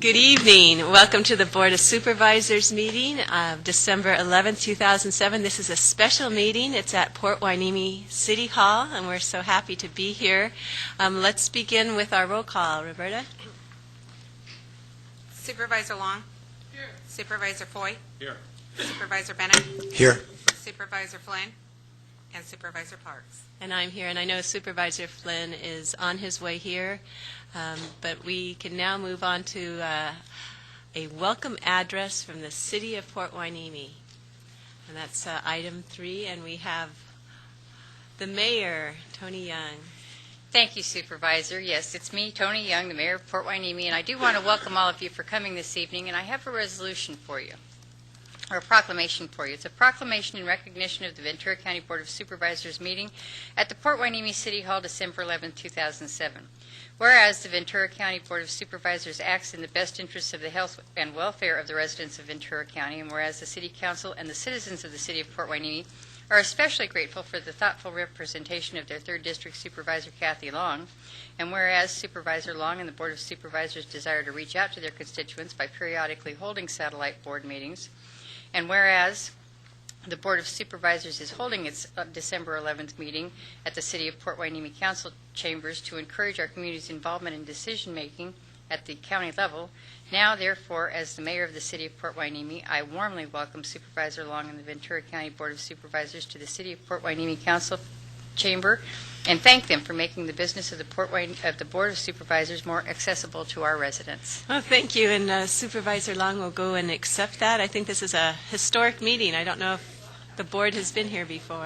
Good evening. Welcome to the Board of Supervisors meeting of December 11th, 2007. This is a special meeting. It's at Port Hueneme City Hall, and we're so happy to be here. Let's begin with our roll call. Roberta? Supervisor Long? Here. Supervisor Foy? Here. Supervisor Bennett? Here. Supervisor Flynn? And Supervisor Parks. And I'm here, and I know Supervisor Flynn is on his way here, but we can now move on to a welcome address from the City of Port Hueneme. And that's item 3, and we have the Mayor, Tony Young. Thank you, Supervisor. Yes, it's me, Tony Young, the Mayor of Port Hueneme, and I do want to welcome all of you for coming this evening, and I have a resolution for you, or a proclamation for you. It's a proclamation in recognition of the Ventura County Board of Supervisors meeting at the Port Hueneme City Hall, December 11, 2007. Whereas the Ventura County Board of Supervisors acts in the best interests of the health and welfare of the residents of Ventura County, and whereas the City Council and the citizens of the City of Port Hueneme are especially grateful for the thoughtful representation of their 3rd District Supervisor, Kathy Long, and whereas Supervisor Long and the Board of Supervisors desire to reach out to their constituents by periodically holding satellite board meetings, and whereas the Board of Supervisors is holding its December 11th meeting at the City of Port Hueneme Council chambers to encourage our community's involvement in decision-making at the county level, now, therefore, as the Mayor of the City of Port Hueneme, I warmly welcome Supervisor Long and the Ventura County Board of Supervisors to the City of Port Hueneme Council chamber and thank them for making the business of the Board of Supervisors more accessible to our residents. Oh, thank you, and Supervisor Long will go and accept that. I think this is a historic meeting. I don't know if the board has been here before.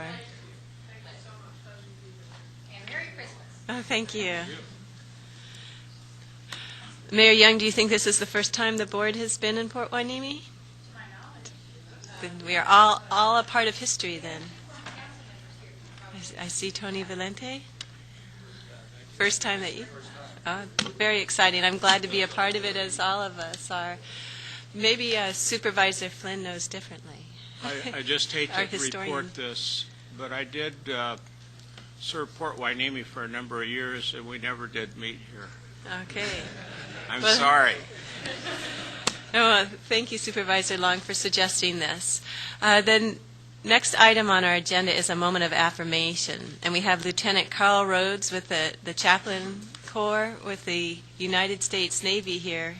And Merry Christmas. Oh, thank you. Mayor Young, do you think this is the first time the board has been in Port Hueneme? To my knowledge. Then we are all a part of history then. I see Tony Valente. First time that you... Oh, very exciting. I'm glad to be a part of it, as all of us are. Maybe Supervisor Flynn knows differently. I just hate Our to historian. report this, but I did serve Port Hueneme for a number of years, and we never did meet here. Okay. I'm Well- sorry. Oh, thank you, Supervisor Long, for suggesting this. The next item on our agenda is a moment of affirmation, and we have Lieutenant Carl Rhodes with the Chaplain Corps with the United States Navy here.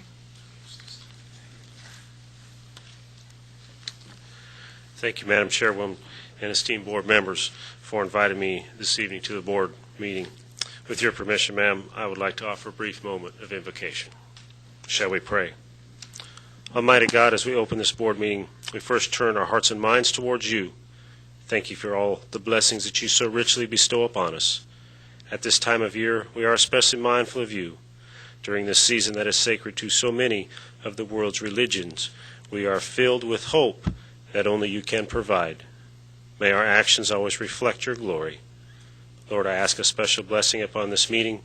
Thank you, Madam Chairwoman and esteemed board members, for inviting me this evening to the board meeting. With your permission, ma'am, I would like to offer a brief moment of invocation. Shall we pray? Almighty God, as we open this board meeting, we first turn our hearts and minds towards you. Thank you for all the blessings that you so richly bestow upon us. At this time of year, we are especially mindful of you. During this season that is sacred to so many of the world's religions, we are filled with hope that only you can provide. May our actions always reflect your glory. Lord, I ask a special blessing upon this meeting,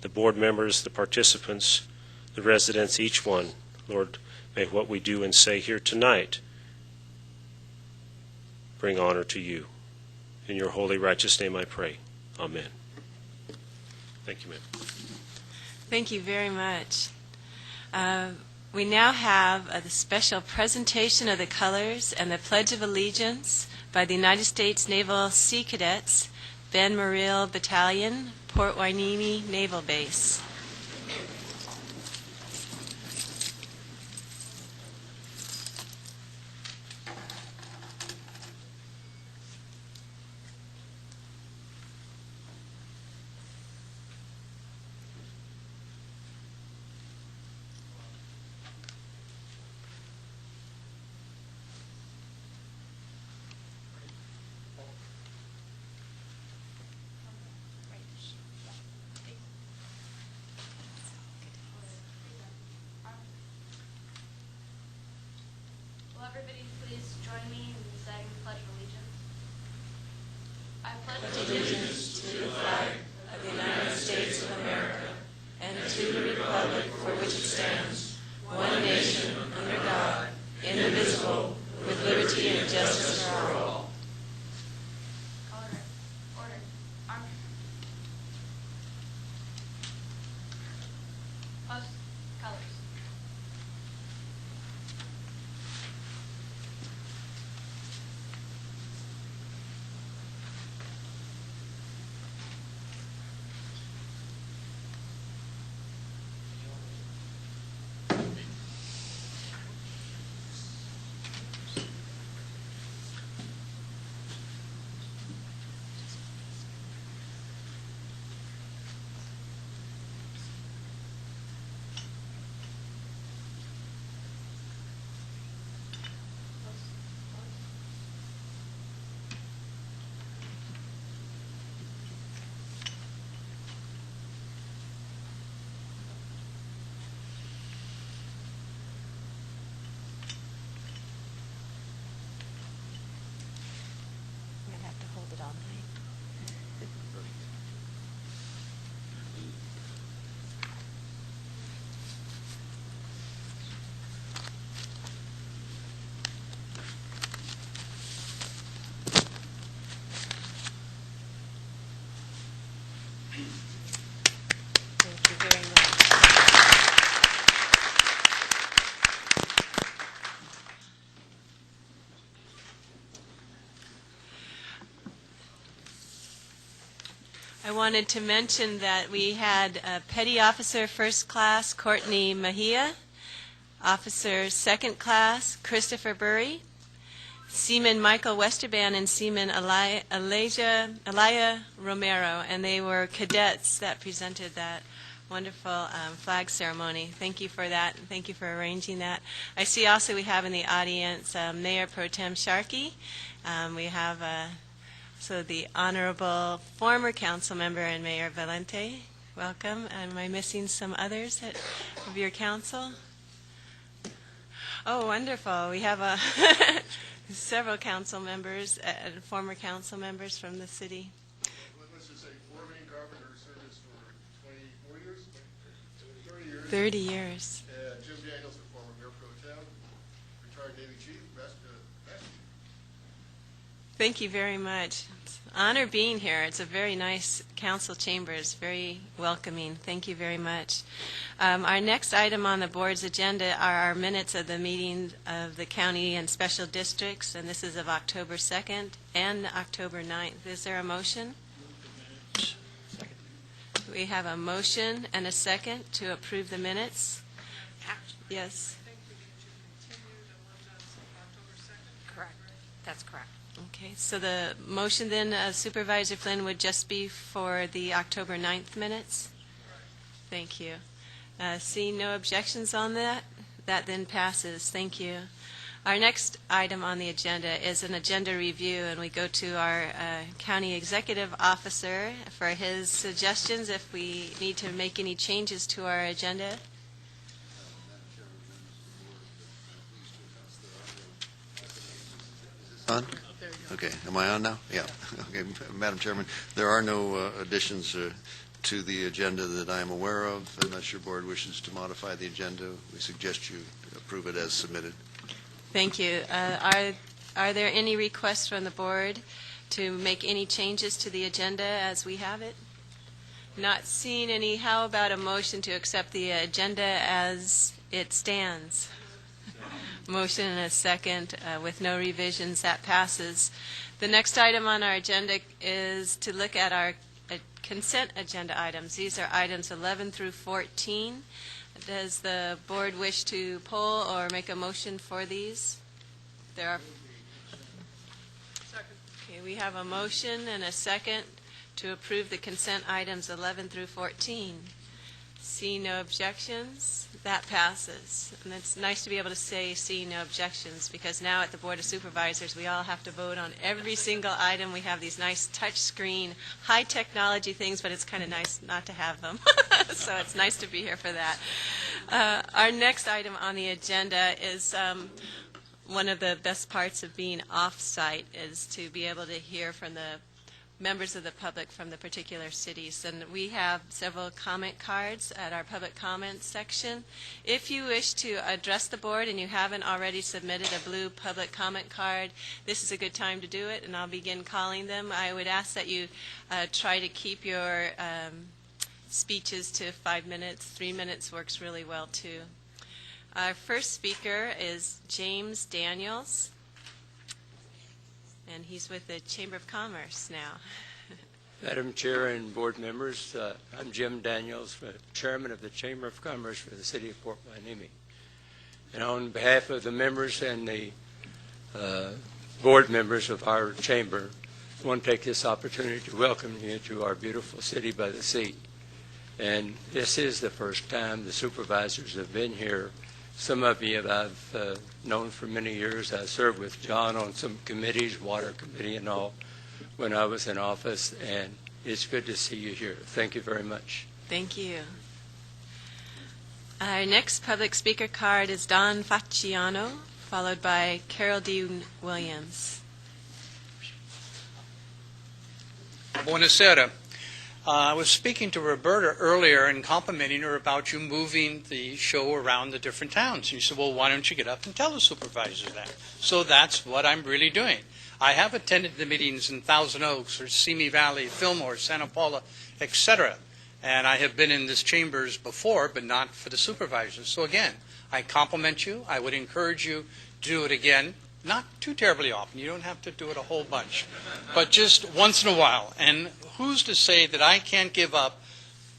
the board members, the participants, the residents, each one. Lord, may what we do and say here tonight bring honor to you. In your holy, righteous name I pray. Amen. Thank you, ma'am. Thank you very much. We now have the special presentation of the colors and the Pledge of Allegiance by the United States Naval Sea Cadets, Ben Merrill Battalion, Port Hueneme Naval Base. Will everybody please join me in saying the Pledge of Allegiance? I pledge allegiance To the flag of the United States of America and to the republic for which it stands, one nation, under God, indivisible, with liberty and justice for all. Order. Arm. Post. Colors. I wanted to mention that we had Petty Officer First Class Courtney Mejia, Officer Second Class Christopher Burry, Seaman Michael Westerban, and Seaman Elia Romero, and they were cadets that presented that wonderful flag ceremony. Thank you for that. Thank you for arranging that. I see also we have in the audience Mayor Pro Tem Sharkey. We have so the Honorable former council member and Mayor Valente. Welcome. Am I missing some others of your council? Oh, wonderful. We have several council members, former council members from the city. Let's just say four main carpenter service for 24 years, 30 years. 30 years. Jim Daniels, a former mayor pro tem, retired Navy chief, best. Thank you very much. It's an honor being here. It's a very nice council chambers, very welcoming. Thank you very much. Our next item on the board's agenda are our minutes of the meeting of the county and special districts, and this is of October 2nd and October 9th. Is there a motion? We have a motion and a second to approve the minutes. Yes. Correct. That's correct. Okay, so the motion then, Supervisor Flynn, would just be for the October 9th minutes? Thank you. Seeing no objections on that, that then passes. Thank you. Our next item on the agenda is an agenda review, and we go to our county executive officer for his suggestions if we need to make any changes to our agenda. On? Okay, am I on now? Yeah. Okay, Madam Chairman, there are no additions to the agenda that I am aware of. Unless your board wishes to modify the agenda, we suggest you approve it as submitted. Thank you. Are there any requests from the board to make any changes to the agenda as we have it? Not seeing any. How about a motion to accept the agenda as it stands? Motion and a second with no revisions. That passes. The next item on our agenda is to look at our consent agenda items. These are items 11 through 14. Does the board wish to poll or make a motion for these? There are. Okay, we have a motion and a second to approve the consent items 11 through 14. Seeing no objections, that passes. And it's nice to be able to say seeing no objections, because now at the Board of Supervisors we all have to vote on every single item. We have these nice touch screen, high technology things, but it's kind of nice not to have them. So it's nice to be here for that. Our next item on the agenda is one of the best parts of being off-site is to be able to hear from the members of the public from the particular cities. And we have several comment cards at our public comments section. If you wish to address the board and you haven't already submitted a blue public comment card, this is a good time to do it, and I'll begin calling them. I would ask that you try to keep your speeches to 5 minutes. 3 minutes works really well too. Our first speaker is James Daniels, and he's with the Chamber of Commerce now. Madam Chair and board members, I'm Jim Daniels, Chairman of the Chamber of Commerce for the City of Port Hueneme. And on behalf of the members and the board members of our chamber, I want to take this opportunity to welcome you to our beautiful city by the sea. And this is the first time the supervisors have been here. Some of you I've known for many years. I served with John on some committees, Water Committee and all, when I was in office, and it's good to see you here. Thank you very much. Thank you. Our next public speaker card is Don Facciano, followed by Carol D. Williams. Buonasera. I was speaking to Roberta earlier and complimenting her about you moving the show around the different towns. And you said, well, why don't you get up and tell the supervisors that? So that's what I'm really doing. I have attended the meetings in Thousand Oaks or Simi Valley, Fillmore, Santa Paula, etc. And I have been in this chambers before, but not for the supervisors. So again, I compliment you. I would encourage you to do it again. Not too terribly often. You don't have to do it a whole bunch, but just once in a while. And who's to say that I can't give up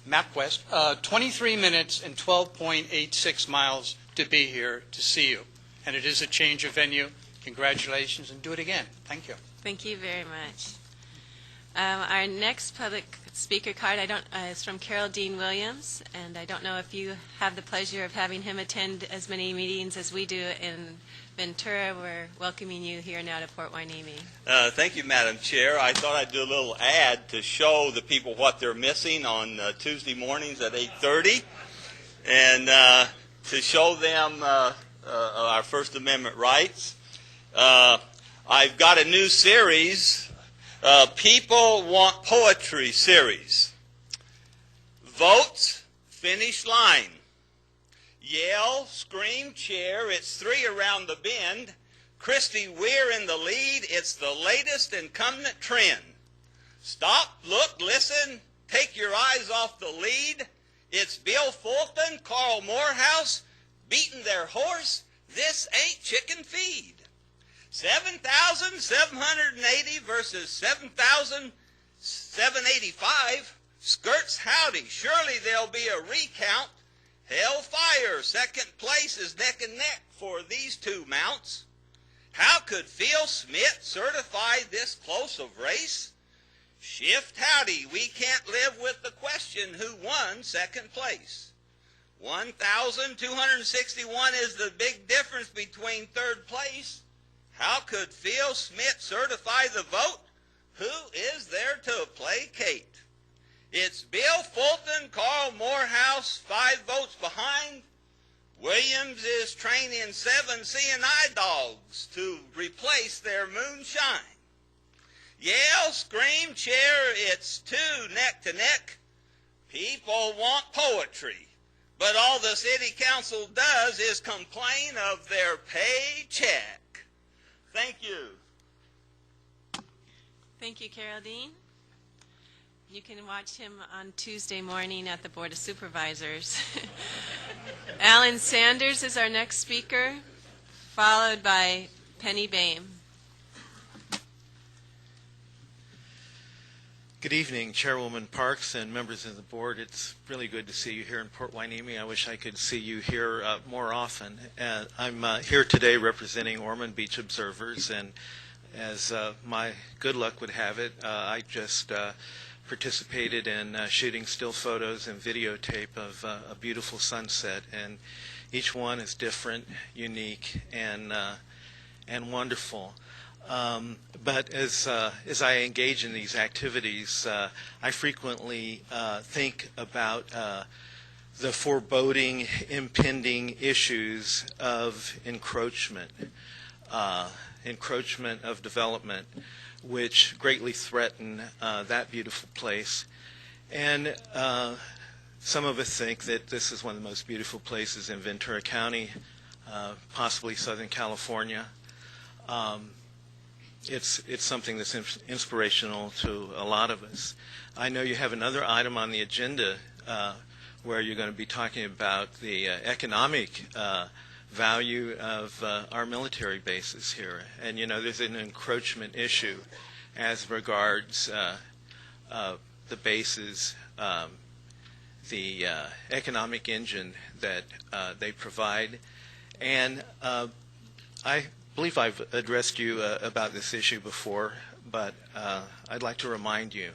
MapQuest 23 minutes and 12.86 miles to be here to see you? And it is a change of venue. Congratulations, and do it again. Thank you. Thank you very much. Our next public speaker card is from Carol Dean Williams, and I don't know if you have the pleasure of having him attend as many meetings as we do in Ventura. We're welcoming you here now to Port Hueneme. Thank you, Madam Chair. I thought I'd do a little ad to show the people what they're missing on Tuesday mornings at 8:30, and to show them our First Amendment rights. I've got a new series, People Want Poetry series. Votes, finish line. Yell, scream, cheer, it's 3 around the bend. Christy Weir in the lead, it's the latest incumbent trend. Stop, look, listen, take your eyes off the lead. It's Bill Fulton, Carl Morehouse, beating their horse. This ain't chicken feed. 7,780 versus 7,785. Skirts howdy, surely there'll be a recount. Hellfire, second place is neck and neck for these two mounts. How could Phil Smith certify this close of race? Shift howdy, we can't live with the question who won second place. 1,261 is the big difference between third place. How could Phil Smith certify the vote? Who is there to placate? It's Bill Fulton, Carl Morehouse, 5 votes behind. Williams is training 7 C&I dogs to replace their moonshine. Yell, scream, cheer, it's 2 neck to neck. People want poetry, but all the city council does is complain of their paycheck. Thank you. Thank you, Carol Dean. You can watch him on Tuesday morning at the Board of Supervisors. Alan Sanders is our next speaker, followed by Penny Boehm. Good evening, Chairwoman Parks and members of the board. It's really good to see you here in Port Hueneme. I wish I could see you here more often. I'm here today representing Ormond Beach Observers, and as my good luck would have it, I just participated in shooting still photos and videotape of a beautiful sunset, and each one is different, unique, and wonderful. But as I engage in these activities, I frequently think about the foreboding, impending issues of encroachment of development, which greatly threaten that beautiful place. And some of us think that this is one of the most beautiful places in Ventura County, possibly Southern California. It's something that's inspirational to a lot of us. I know you have another item on the agenda where you're going to be talking about the economic value of our military bases here. And, you know, there's an encroachment issue as regards the bases, the economic engine that they provide. And I believe I've addressed you about this issue before, but I'd like to remind you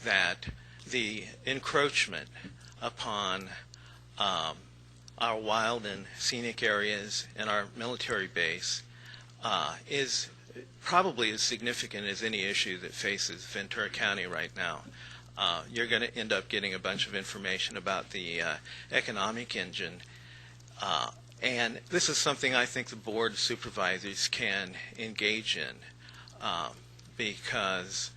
that the encroachment upon our wild and scenic areas and our military base is probably as significant as any issue that faces Ventura County right now. You're going to end up getting a bunch of information about the economic engine. And this is something I think the Board of Supervisors can engage in because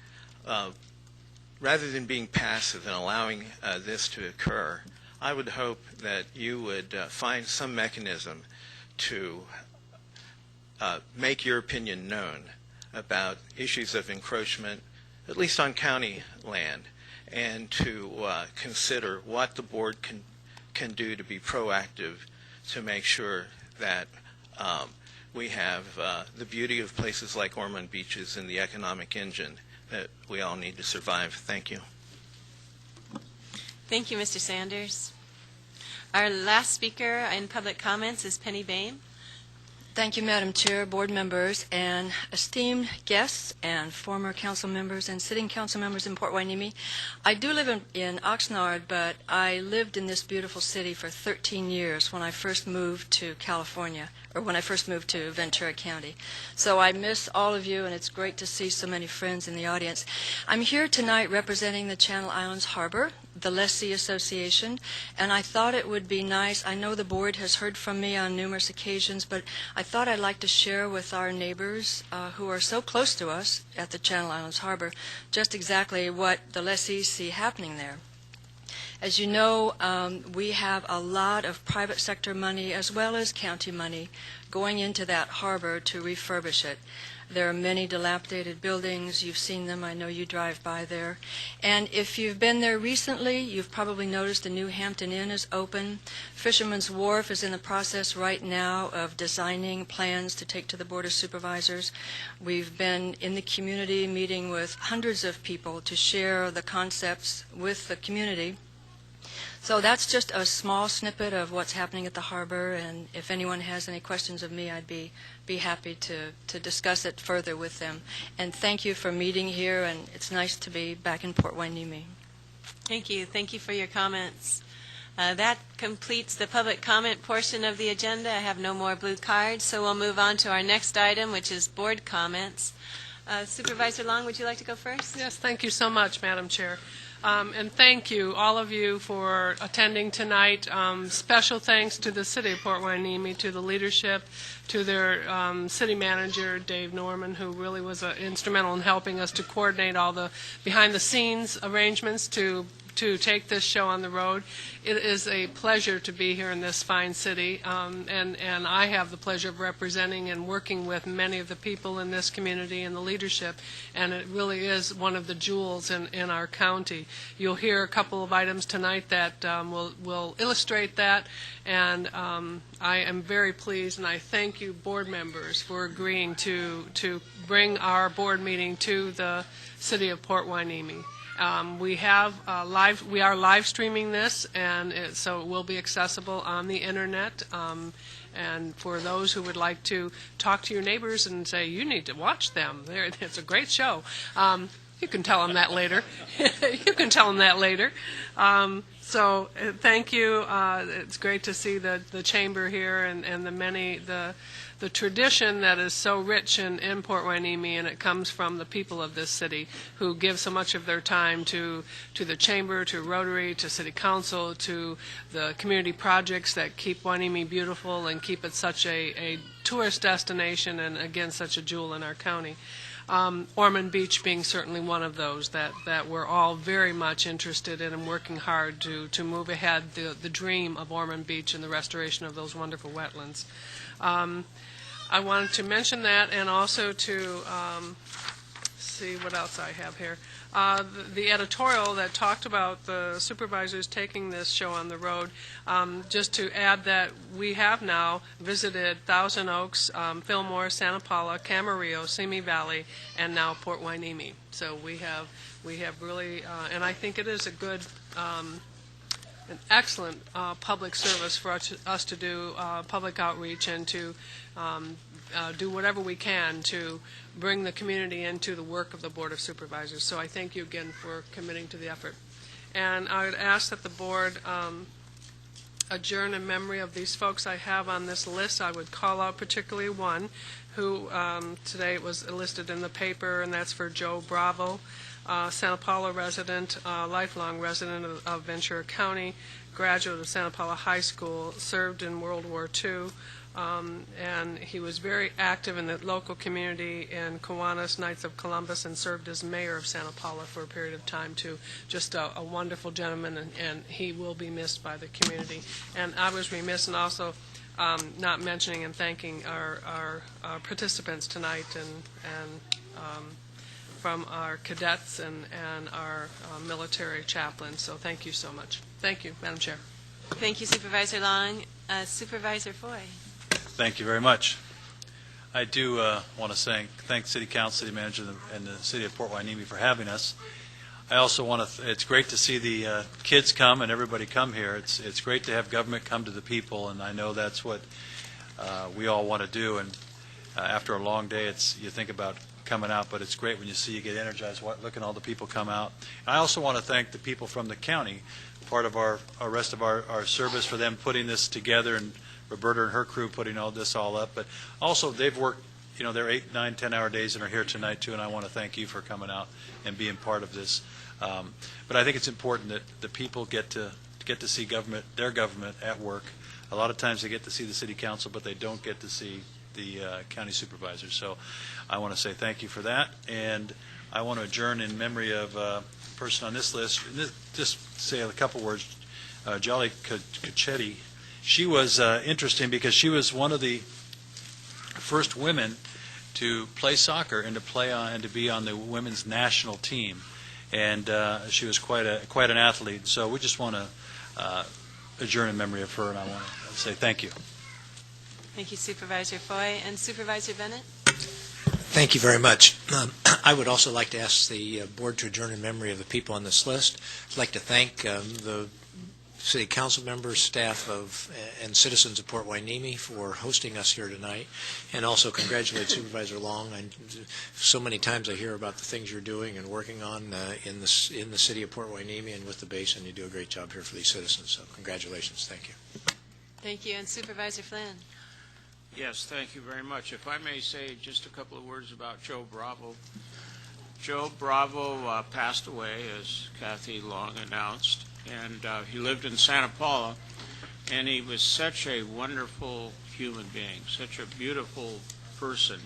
rather than being passive and allowing this to occur, I would hope that you would find some mechanism to make your opinion known about issues of encroachment, at least on county land, and to consider what the Board can do to be proactive to make sure that we have the beauty of places like Ormond Beaches and the economic engine that we all need to survive. Thank you. Thank you, Mr. Sanders. Our last speaker in public comments is Penny Boehm. Thank you, Madam Chair, board members, and esteemed guests and former council members and sitting council members in Port Hueneme. I do live in Oxnard, but I lived in this beautiful city for 13 years when I first moved to California, or when I first moved to Ventura County. So I miss all of you, and it's great to see so many friends in the audience. I'm here tonight representing the Channel Islands Harbor, the Lessee Association, and I thought it would be nice. I know the board has heard from me on numerous occasions, but I thought I'd like to share with our neighbors who are so close to us at the Channel Islands Harbor just exactly what the lessees see happening there. As you know, we have a lot of private sector money as well as county money going into that harbor to refurbish it. There are many dilapidated buildings. You've seen them. I know you drive by there. And if you've been there recently, you've probably noticed the new Hampton Inn is open. Fisherman's Wharf is in the process right now of designing plans to take to the Board of Supervisors. We've been in the community meeting with hundreds of people to share the concepts with the community. So that's just a small snippet of what's happening at the harbor, and if anyone has any questions of me, I'd be happy to discuss it further with them. And thank you for meeting here, and it's nice to be back in Port Hueneme. Thank you. Thank you for your comments. That completes the public comment portion of the agenda. I have no more blue cards, so we'll move on to our next item, which is board comments. Supervisor Long, would you like to go first? Yes, thank you so much, Madam Chair. And thank you, all of you, for attending tonight. Special thanks to the City of Port Hueneme, to the leadership, to their city manager, Dave Norman, who really was instrumental in helping us to coordinate all the behind-the-scenes arrangements to take this show on the road. It is a pleasure to be here in this fine city, and I have the pleasure of representing and working with many of the people in this community and the leadership, and it really is one of the jewels in our county. You'll hear a couple of items tonight that will illustrate that, and I am very pleased, and I thank you, board members, for agreeing to bring our board meeting to the City of Port Hueneme. We are live streaming this, and so it will be accessible on the internet. And for those who would like to talk to your neighbors and say, you need to watch them, it's a great show. You can tell them that later. You can tell them that later. So thank you. It's great to see the chamber here and the tradition that is so rich in Port Hueneme, and it comes from the people of this city who give so much of their time to the chamber, to Rotary, to City Council, to the community projects that keep Hueneme beautiful and keep it such a tourist destination, and again such a jewel in our county. Ormond Beach being certainly one of those that we're all very much interested in and working hard to move ahead the dream of Ormond Beach and the restoration of those wonderful wetlands. I wanted to mention that, and also to see what else I have here. The editorial that talked about the supervisors taking this show on the road, just to add that we have now visited Thousand Oaks, Fillmore, Santa Paula, Camarillo, Simi Valley, and now Port Hueneme. So we have really, and I think it is a good, an excellent public service for us to do public outreach and to do whatever we can to bring the community into the work of the Board of Supervisors. So I thank you again for committing to the effort. And I would ask that the board adjourn in memory of these folks I have on this list. I would call out particularly one who today was listed in the paper, and that's for Joe Bravo, Santa Paula resident, lifelong resident of Ventura County, graduate of Santa Paula High School, served in World War II, and he was very active in the local community in Kiwanis, Knights of Columbus, and served as mayor of Santa Paula for a period of time too. Just a wonderful gentleman, and he will be missed by the community. And I was remiss in also not mentioning and thanking our participants tonight, and from our cadets and our military chaplains. So thank you so much. Thank you, Madam Chair. Thank you, Supervisor Long. Supervisor Foy. Thank you very much. I do want to thank City Council, City Manager, and the City of Port Hueneme for having us. I also want to, it's great to see the kids come and everybody come here. It's great to have government come to the people, and I know that's what we all want to do. And after a long day, you think about coming out, but it's great when you see you get energized looking at all the people come out. And I also want to thank the people from the county, part of our rest of our service, for them putting this together, and Roberta and her crew putting all this all up. But also they've worked, they're 8, 9, 10-hour days and are here tonight too, and I want to thank you for coming out and being part of this. But I think it's important that the people get to see their government at work. A lot of times they get to see the city council, but they don't get to see the county supervisors. So I want to say thank you for that, and I want to adjourn in memory of a person on this list. Just say a couple words. Jolly Cachetti. She was interesting because she was one of the first women to play soccer and to be on the women's national team, and she was quite an athlete. So we just want to adjourn in memory of her, and I want to say thank you. Thank you, Supervisor Foy. And Supervisor Bennett? Thank you very much. I would also like to ask the board to adjourn in memory of the people on this list. I'd like to thank the City Council members, staff and citizens of Port Hueneme for hosting us here tonight, and also congratulate Supervisor Long. So many times I hear about the things you're doing and working on in the city of Port Hueneme and with the base, and you do a great job here for these citizens. So congratulations. Thank you. Thank you. And Supervisor Flynn? Yes, thank you very much. If I may say just a couple of words about Joe Bravo. Joe Bravo passed away, as Kathy Long announced, and he lived in Santa Paula, and he was such a wonderful human being, such a beautiful person.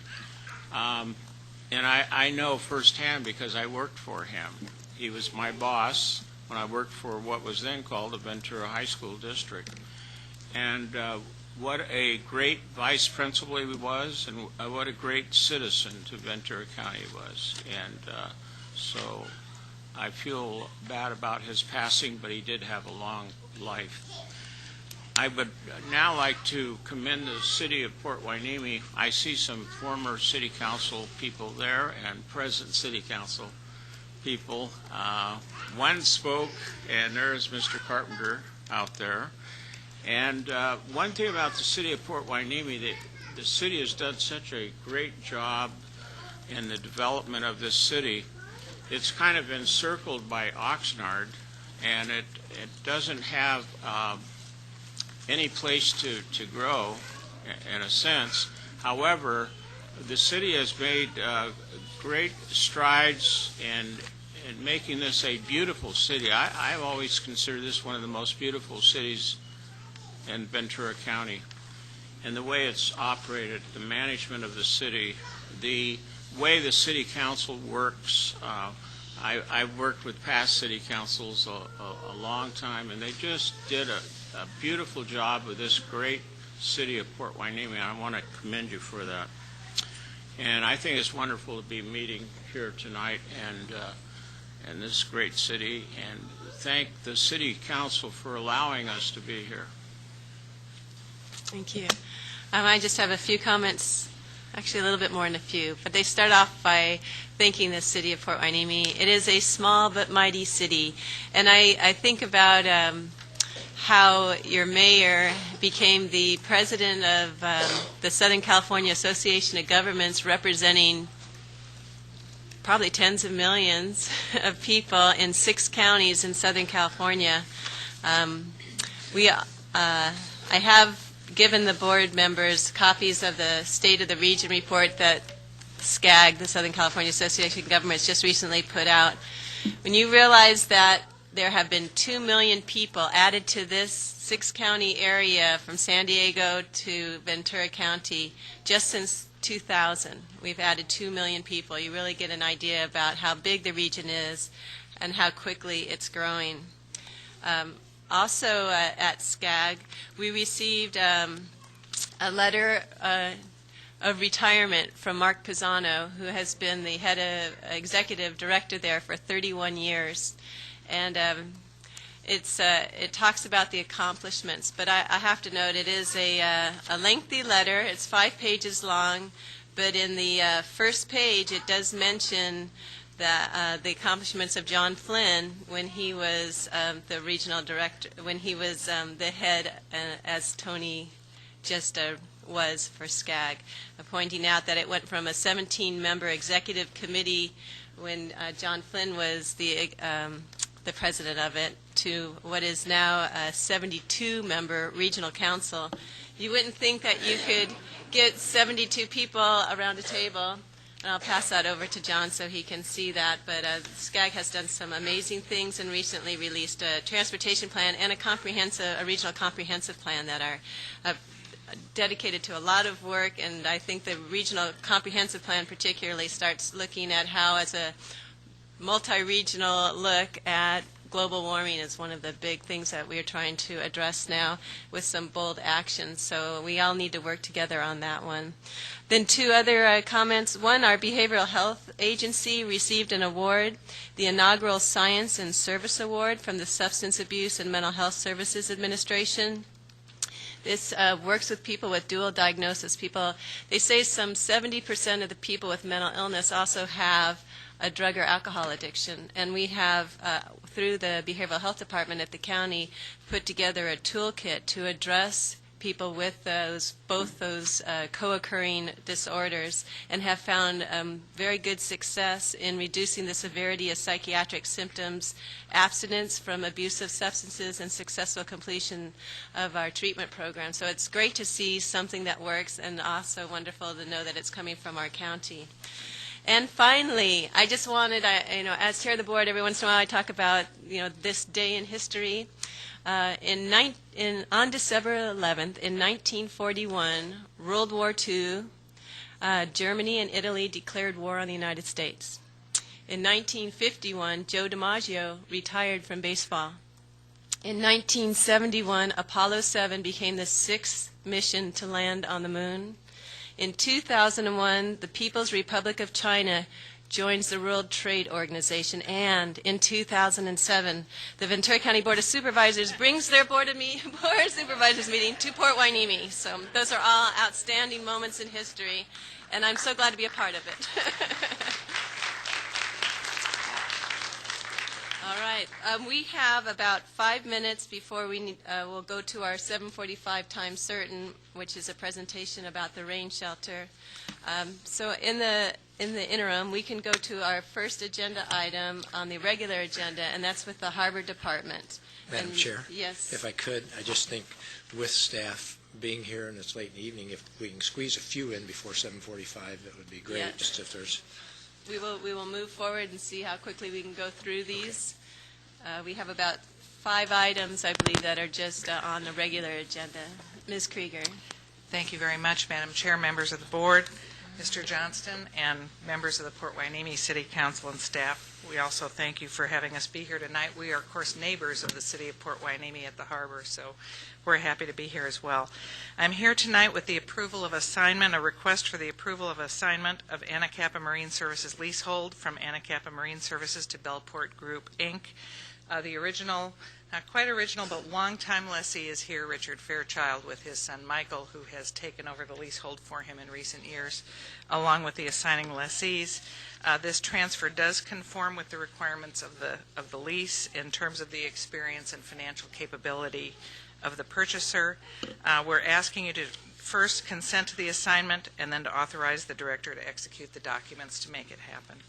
And I know firsthand because I worked for him. He was my boss when I worked for what was then called the Ventura High School District. And what a great vice principal he was, and what a great citizen to Ventura County he was. And so I feel bad about his passing, but he did have a long life. I would now like to commend the city of Port Hueneme. I see some former city council people there and present city council people. One spoke, and there's Mr. Carpenter out there. And one thing about the city of Port Hueneme, the city has done such a great job in the development of this city. It's kind of encircled by Oxnard, and it doesn't have any place to grow, in a sense. However, the city has made great strides in making this a beautiful city. I've always considered this one of the most beautiful cities in Ventura County. And the way it's operated, the management of the city, the way the city council works. I've worked with past city councils a long time, and they just did a beautiful job with this great city of Port Hueneme, and I want to commend you for that. And I think it's wonderful to be meeting here tonight and this great city, and thank the city council for allowing us to be here. Thank you. I just have a few comments, actually a little bit more than a few, but they start off by thanking the city of Port Hueneme. It is a small but mighty city, and I think about how your mayor became the president of the Southern California Association of Governments, representing probably tens of millions of people in 6 counties in Southern California. I have given the board members copies of the State of the Region report that SCAG, the Southern California Association of Governments, just recently put out. When you realize that there have been 2 million people added to this 6-county area from San Diego to Ventura County just since 2000, we've added 2 million people. You really get an idea about how big the region is and how quickly it's growing. Also at SCAG, we received a letter of retirement from Mark Pisano, who has been the head of executive director there for 31 years. And it talks about the accomplishments, but I have to note it is a lengthy letter. It's 5 pages long, but in the first page, it does mention the accomplishments of John Flynn when he was the regional director, when he was the head, as Tony just was for SCAG, pointing out that it went from a 17-member executive committee when John Flynn was the president of it to what is now a 72-member regional council. You wouldn't think that you could get 72 people around a table. And I'll pass that over to John so he can see that. But SCAG has done some amazing things and recently released a transportation plan and a regional comprehensive plan that are dedicated to a lot of work. And I think the regional comprehensive plan particularly starts looking at how, as a multi-regional look at global warming, is one of the big things that we are trying to address now with some bold actions. So we all need to work together on that one. Then two other comments. One, our Behavioral Health Agency received an award, the inaugural Science and Service Award from the Substance Abuse and Mental Health Services Administration. This works with people with dual diagnosis. They say some 70% of the people with mental illness also have a drug or alcohol addiction. And we have, through the Behavioral Health Department at the county, put together a toolkit to address people with both those co-occurring disorders, and have found very good success in reducing the severity of psychiatric symptoms, abstinence from abusive substances, and successful completion of our treatment program. So it's great to see something that works, and also wonderful to know that it's coming from our county. And finally, I just wanted, as chair of the board, every once in a while I talk about, this day in history. On December 11th, in 1941, World War II, Germany and Italy declared war on the United States. In 1951, Joe DiMaggio retired from baseball. In 1971, Apollo 7 became the sixth mission to land on the moon. In 2001, the People's Republic of China joins the World Trade Organization, and in 2007, the Ventura County Board of Supervisors brings their Board of Supervisors meeting to Port Hueneme. So those are all outstanding moments in history, and I'm so glad to be a part of it. All right, we have about 5 minutes before we'll go to our 7:45 time certain, which is a presentation about the rain shelter. So in the interim, we can go to our first agenda item on the regular agenda, and that's with the Harbor Department. Madam Chair? Yes. If I could, I just think with staff being here and it's late in the evening, if we can squeeze a few in before 7:45, that would be great. Yeah. Just if there's... We will move forward and see how quickly we can go through these. We have about 5 items, I believe, that are just on the regular agenda. Ms. Krieger. Thank you very much, Madam Chair, members of the board, Mr. Johnston, and members of the Port Hueneme City Council and staff. We also thank you for having us be here tonight. We are, of course, neighbors of the city of Port Hueneme at the harbor, so we're happy to be here as well. I'm here tonight with the approval of assignment, a request for the approval of assignment of Anacapa Marine Services leasehold from Anacapa Marine Services to Bellport Group, Inc. The original, not quite original, but longtime lessee is here, Richard Fairchild, with his son Michael, who has taken over the leasehold for him in recent years, along with the assigning lessees. This transfer does conform with the requirements of the lease in terms of the experience and financial capability of the purchaser. We're asking you to first consent to the assignment and then to authorize the director to execute the documents to make it happen.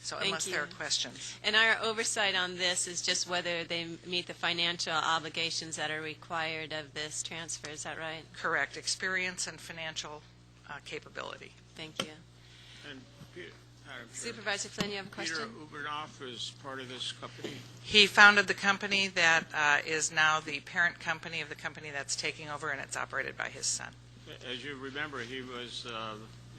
So unless there are questions. And our oversight on this is just whether they meet the financial obligations that are required of this transfer. Is that right? Correct. Experience and financial capability. Thank you. And Supervisor Flynn, you have a question? Peter Ubernoff is part of this company? He founded the company that is now the parent company of the company that's taking over, and it's operated by his son. As you remember, he was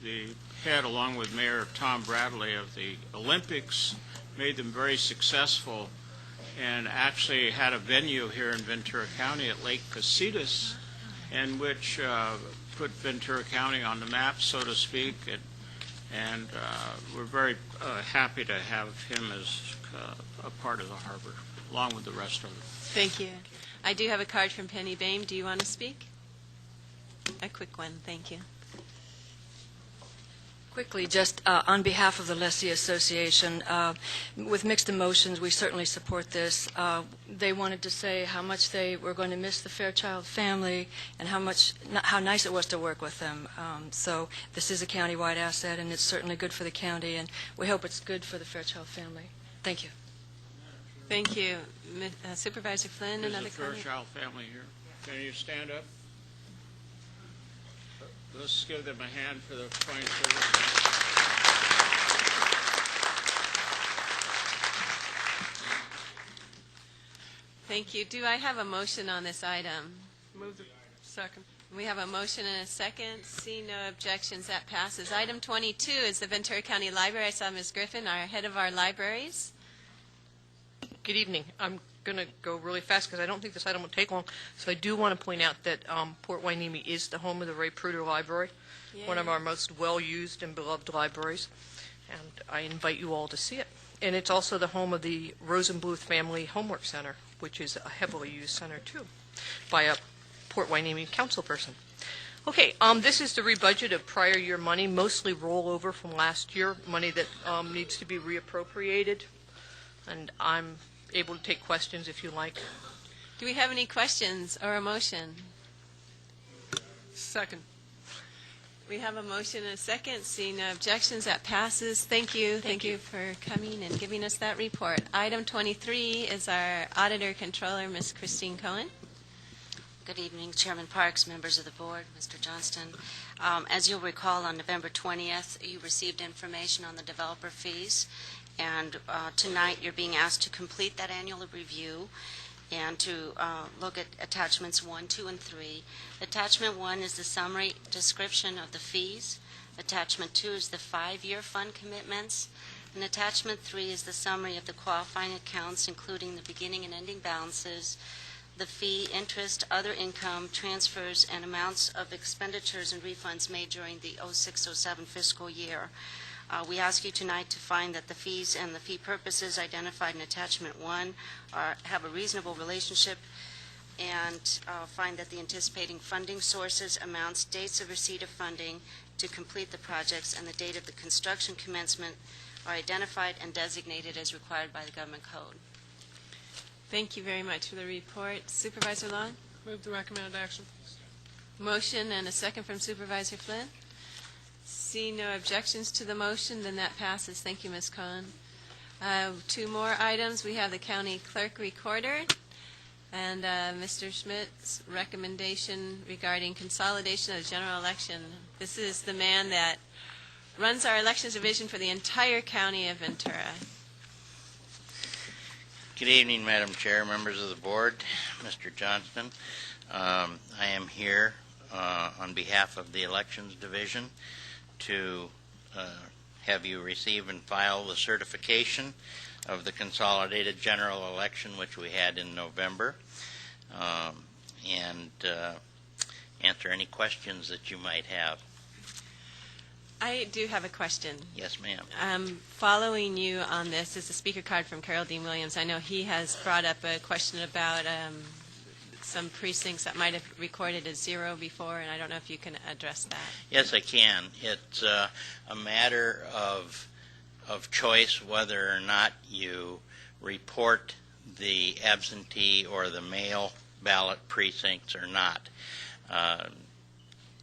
the head, along with Mayor Tom Bradley, of the Olympics, made them very successful, and actually had a venue here in Ventura County at Lake Casitas, and which put Ventura County on the map, so to speak, and we're very happy to have him as a part of the harbor, along with the rest of them. Thank you. I do have a card from Penny Boehm. Do you want to speak? A quick one, thank you. Quickly, just on behalf of the Lessee Association, with mixed emotions, we certainly support this. They wanted to say how much they were going to miss the Fairchild family and how nice it was to work with them. So this is a county-wide asset, and it's certainly good for the county, and we hope it's good for the Fairchild family. Thank you. Thank you. Supervisor Flynn, Is another the comment? Fairchild family here? Can you stand up? Let's give them a hand for the fine service. Thank you. Do I have a motion on this item? Move the second. We have a motion and a second. See no objections. That passes. Item 22 is the Ventura County Library. I saw Ms. Griffin, our head of our libraries. Good evening. I'm going to go really fast because I don't think this item will take long. So I do want to point out that Port Hueneme is the home of the Ray Pruder Library, one of our most well-used and beloved libraries, and I invite you all to see it. And it's also the home of the Rosenbluth Family Homework Center, which is a heavily used center, too, by a Port Hueneme council person. Okay, this is the rebudget of prior year money, mostly rollover from last year, money that needs to be reappropriated, and I'm able to take questions if you like. Do we have any questions or a motion? Second. We have a motion and a second. Seeing no objections, that passes. Thank you. Thank you for coming and giving us that report. Item 23 is our Auditor Controller, Ms. Christine Cohen. Good evening, Chairman Parks, members of the board, Mr. Johnston. As you'll recall, on November 20th, you received information on the developer fees, and tonight you're being asked to complete that annual review and to look at attachments 1, 2, and 3. Attachment 1 is the summary description of the fees. Attachment 2 is the 5-year fund commitments. And attachment 3 is the summary of the qualifying accounts, including the beginning and ending balances, the fee, interest, other income, transfers, and amounts of expenditures and refunds made during the 06-07 fiscal year. We ask you tonight to find that the fees and the fee purposes identified in Attachment 1 have a reasonable relationship, and find that the anticipating funding sources, amounts, dates of receipt of funding to complete the projects, and the date of the construction commencement are identified and designated as required by the government code. Thank you very much for the report. Supervisor Long? Move the recommended action. Motion and a second from Supervisor Flynn. Seeing no objections to the motion, then that passes. Thank you, Ms. Cohen. 2 more items. We have the County Clerk Recorder and Mr. Schmidt's recommendation regarding consolidation of the general election. This is the man that runs our elections division for the entire county of Ventura. Good evening, Madam Chair, members of the board, Mr. Johnston. I am here on behalf of the Elections Division to have you receive and file the certification of the consolidated general election, which we had in November, and answer any questions that you might have. I do have a question. Yes, ma'am. Following you on this is a speaker card from Carol Dean Williams. I know he has brought up a question about some precincts that might have recorded as 0 before, and I don't know if you can address that. Yes, I can. It's a matter of choice whether or not you report the absentee or the mail ballot precincts or not.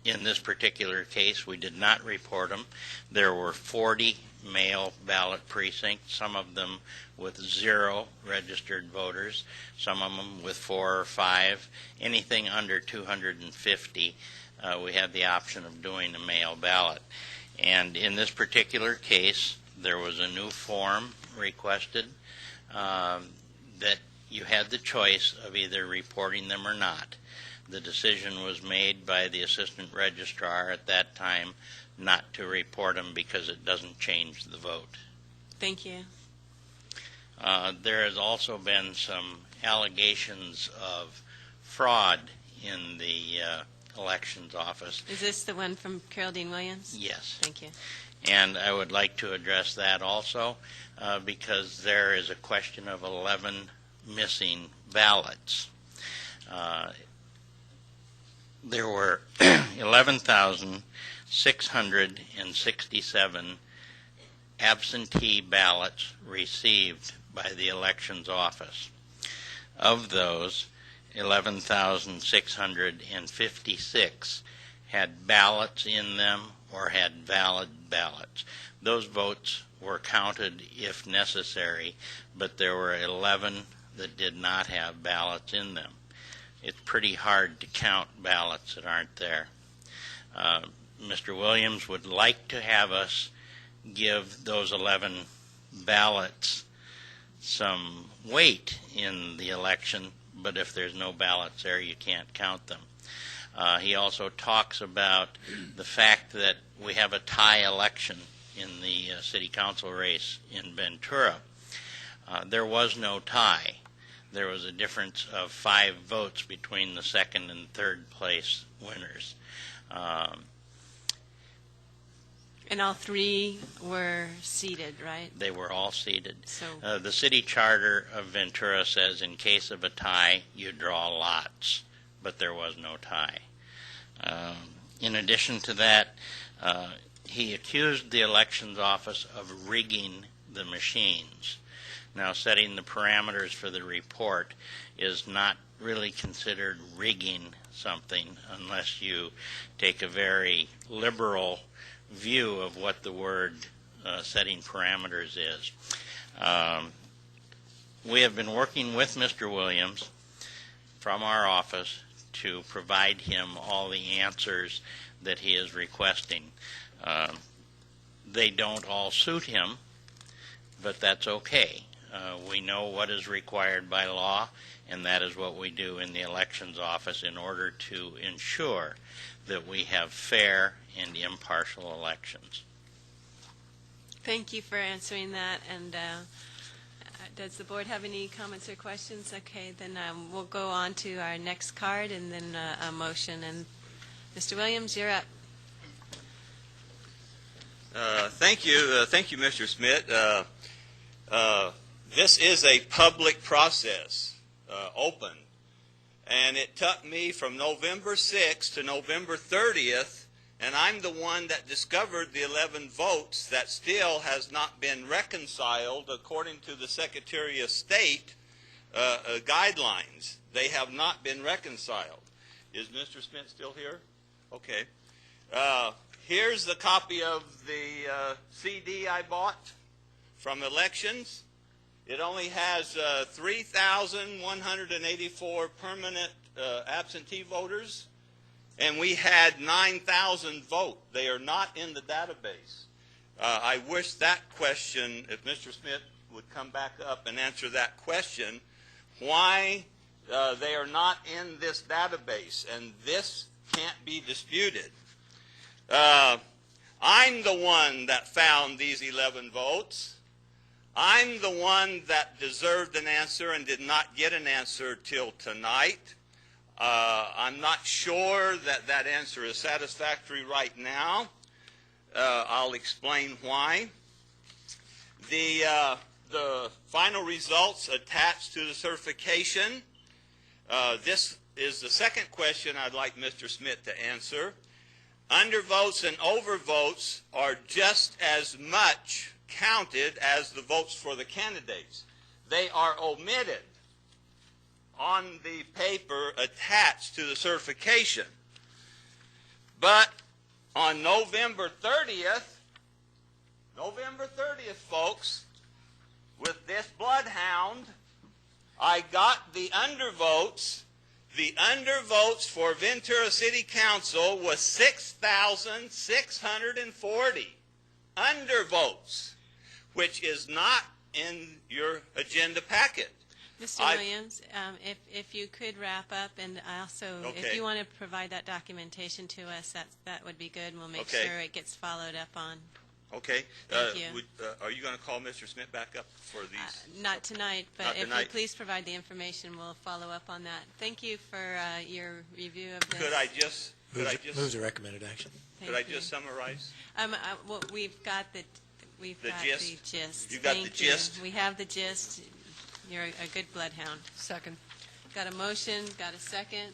In this particular case, we did not report them. There were 40 mail ballot precincts, some of them with 0 registered voters, some of them with 4 or 5. Anything under 250, we have the option of doing a mail ballot. And in this particular case, there was a new form requested that you had the choice of either reporting them or not. The decision was made by the assistant registrar at that time not to report them because it doesn't change the vote. Thank you. There has also been some allegations of fraud in the elections office. Is this the one from Carol Dean Williams? Yes. Thank you. And I would like to address that also because there is a question of 11 missing ballots. There were 11,667 absentee ballots received by the elections office. Of those, 11,656 had ballots in them or had valid ballots. Those votes were counted if necessary, but there were 11 that did not have ballots in them. It's pretty hard to count ballots that aren't there. Mr. Williams would like to have us give those 11 ballots some weight in the election, but if there's no ballots there, you can't count them. He also talks about the fact that we have a tie election in the city council race in Ventura. There was no tie. There was a difference of 5 votes between the second and third place winners. And all 3 were seated, right? They were all seated. So The city charter of Ventura says in case of a tie, you draw lots, but there was no tie. In addition to that, he accused the elections office of rigging the machines. Now, setting the parameters for the report is not really considered rigging something unless you take a very liberal view of what the word setting parameters is. We have been working with Mr. Williams from our office to provide him all the answers that he is requesting. They don't all suit him, but that's okay. We know what is required by law, and that is what we do in the elections office in order to ensure that we have fair and impartial elections. thank you for answering that. And does the board have any comments or questions? Okay, then we'll go on to our next card and then a motion. And Mr. Williams, you're up. Thank you, Mr. Smith. This is a public process, open, and it took me from November 6th to November 30th, and I'm the one that discovered the 11 votes that still has not been reconciled according to the Secretary of State guidelines. They have not been reconciled. Is Mr. Smith still here? Okay. Here's the copy of the CD I bought from elections. It only has 3,184 permanent absentee voters, and we had 9,000 vote. They are not in the database. I wish that question, if Mr. Smith would come back up and answer that question, why they are not in this database, and this can't be disputed. I'm the one that found these 11 votes. I'm the one that deserved an answer and did not get an answer till tonight. I'm not sure that that answer is satisfactory right now. I'll explain why. The final results attached to the certification. This is the second question I'd like Mr. Smith to answer. Undervotes and overvotes are just as much counted as the votes for the candidates. They are omitted on the paper attached to the certification. But on November 30th, folks, with this bloodhound, I got the undervotes. The undervotes for Ventura City Council was 6,640 undervotes, which is not in your agenda packet. Mr. Williams, if you could wrap up, and also if you want to provide that documentation to us, that would be good. We'll make sure it gets followed up on. Okay. Thank you. Are you going to call Mr. Smith back up for these? Not tonight, but Not if tonight. you please provide the information, we'll follow up on that. Thank you for your review of this. Could I just Move the recommended action. Could I just summarize? Well, we've got the gist. You got Thank the gist? We have the gist. You're a good bloodhound. Second. Got a motion, got a second.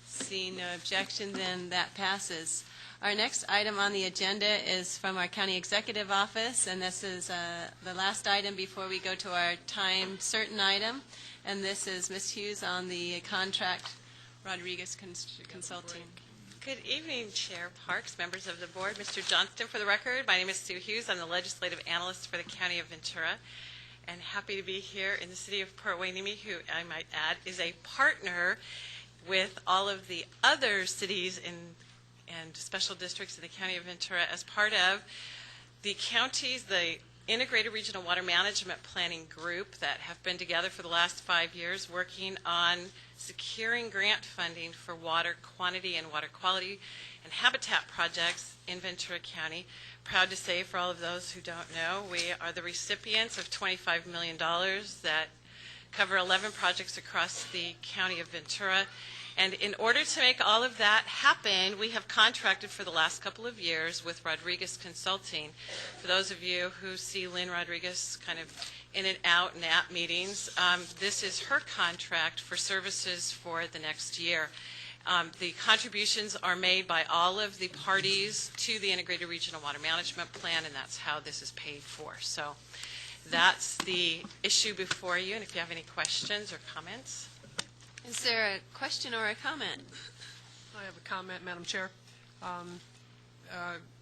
Seeing no objection, then that passes. Our next item on the agenda is from our County Executive Office, and this is the last item before we go to our time certain item. And this is Ms. Hughes on the contract, Rodriguez Consulting. Good evening, Chair Parks, members of the board. Mr. Johnston, for the record, my name is Sue Hughes. I'm the legislative analyst for the County of Ventura, and happy to be here in the city of Port Hueneme, who I might add is a partner with all of the other cities and special districts in the County of Ventura as part of the counties, the Integrated Regional Water Management Planning Group that have been together for the last 5 years working on securing grant funding for water quantity and water quality and habitat projects in Ventura County. Proud to say, for all of those who don't know, we are the recipients of $25 million that cover 11 projects across the County of Ventura. And in order to make all of that happen, we have contracted for the last couple of years with Rodriguez Consulting. For those of you who see Lynn Rodriguez kind of in and out and at meetings, this is her contract for services for the next year. The contributions are made by all of the parties to the Integrated Regional Water Management Plan, and that's how this is paid for. So that's the issue before you, and if you have any questions or comments. Is there a question or a comment? I have a comment, Madam Chair.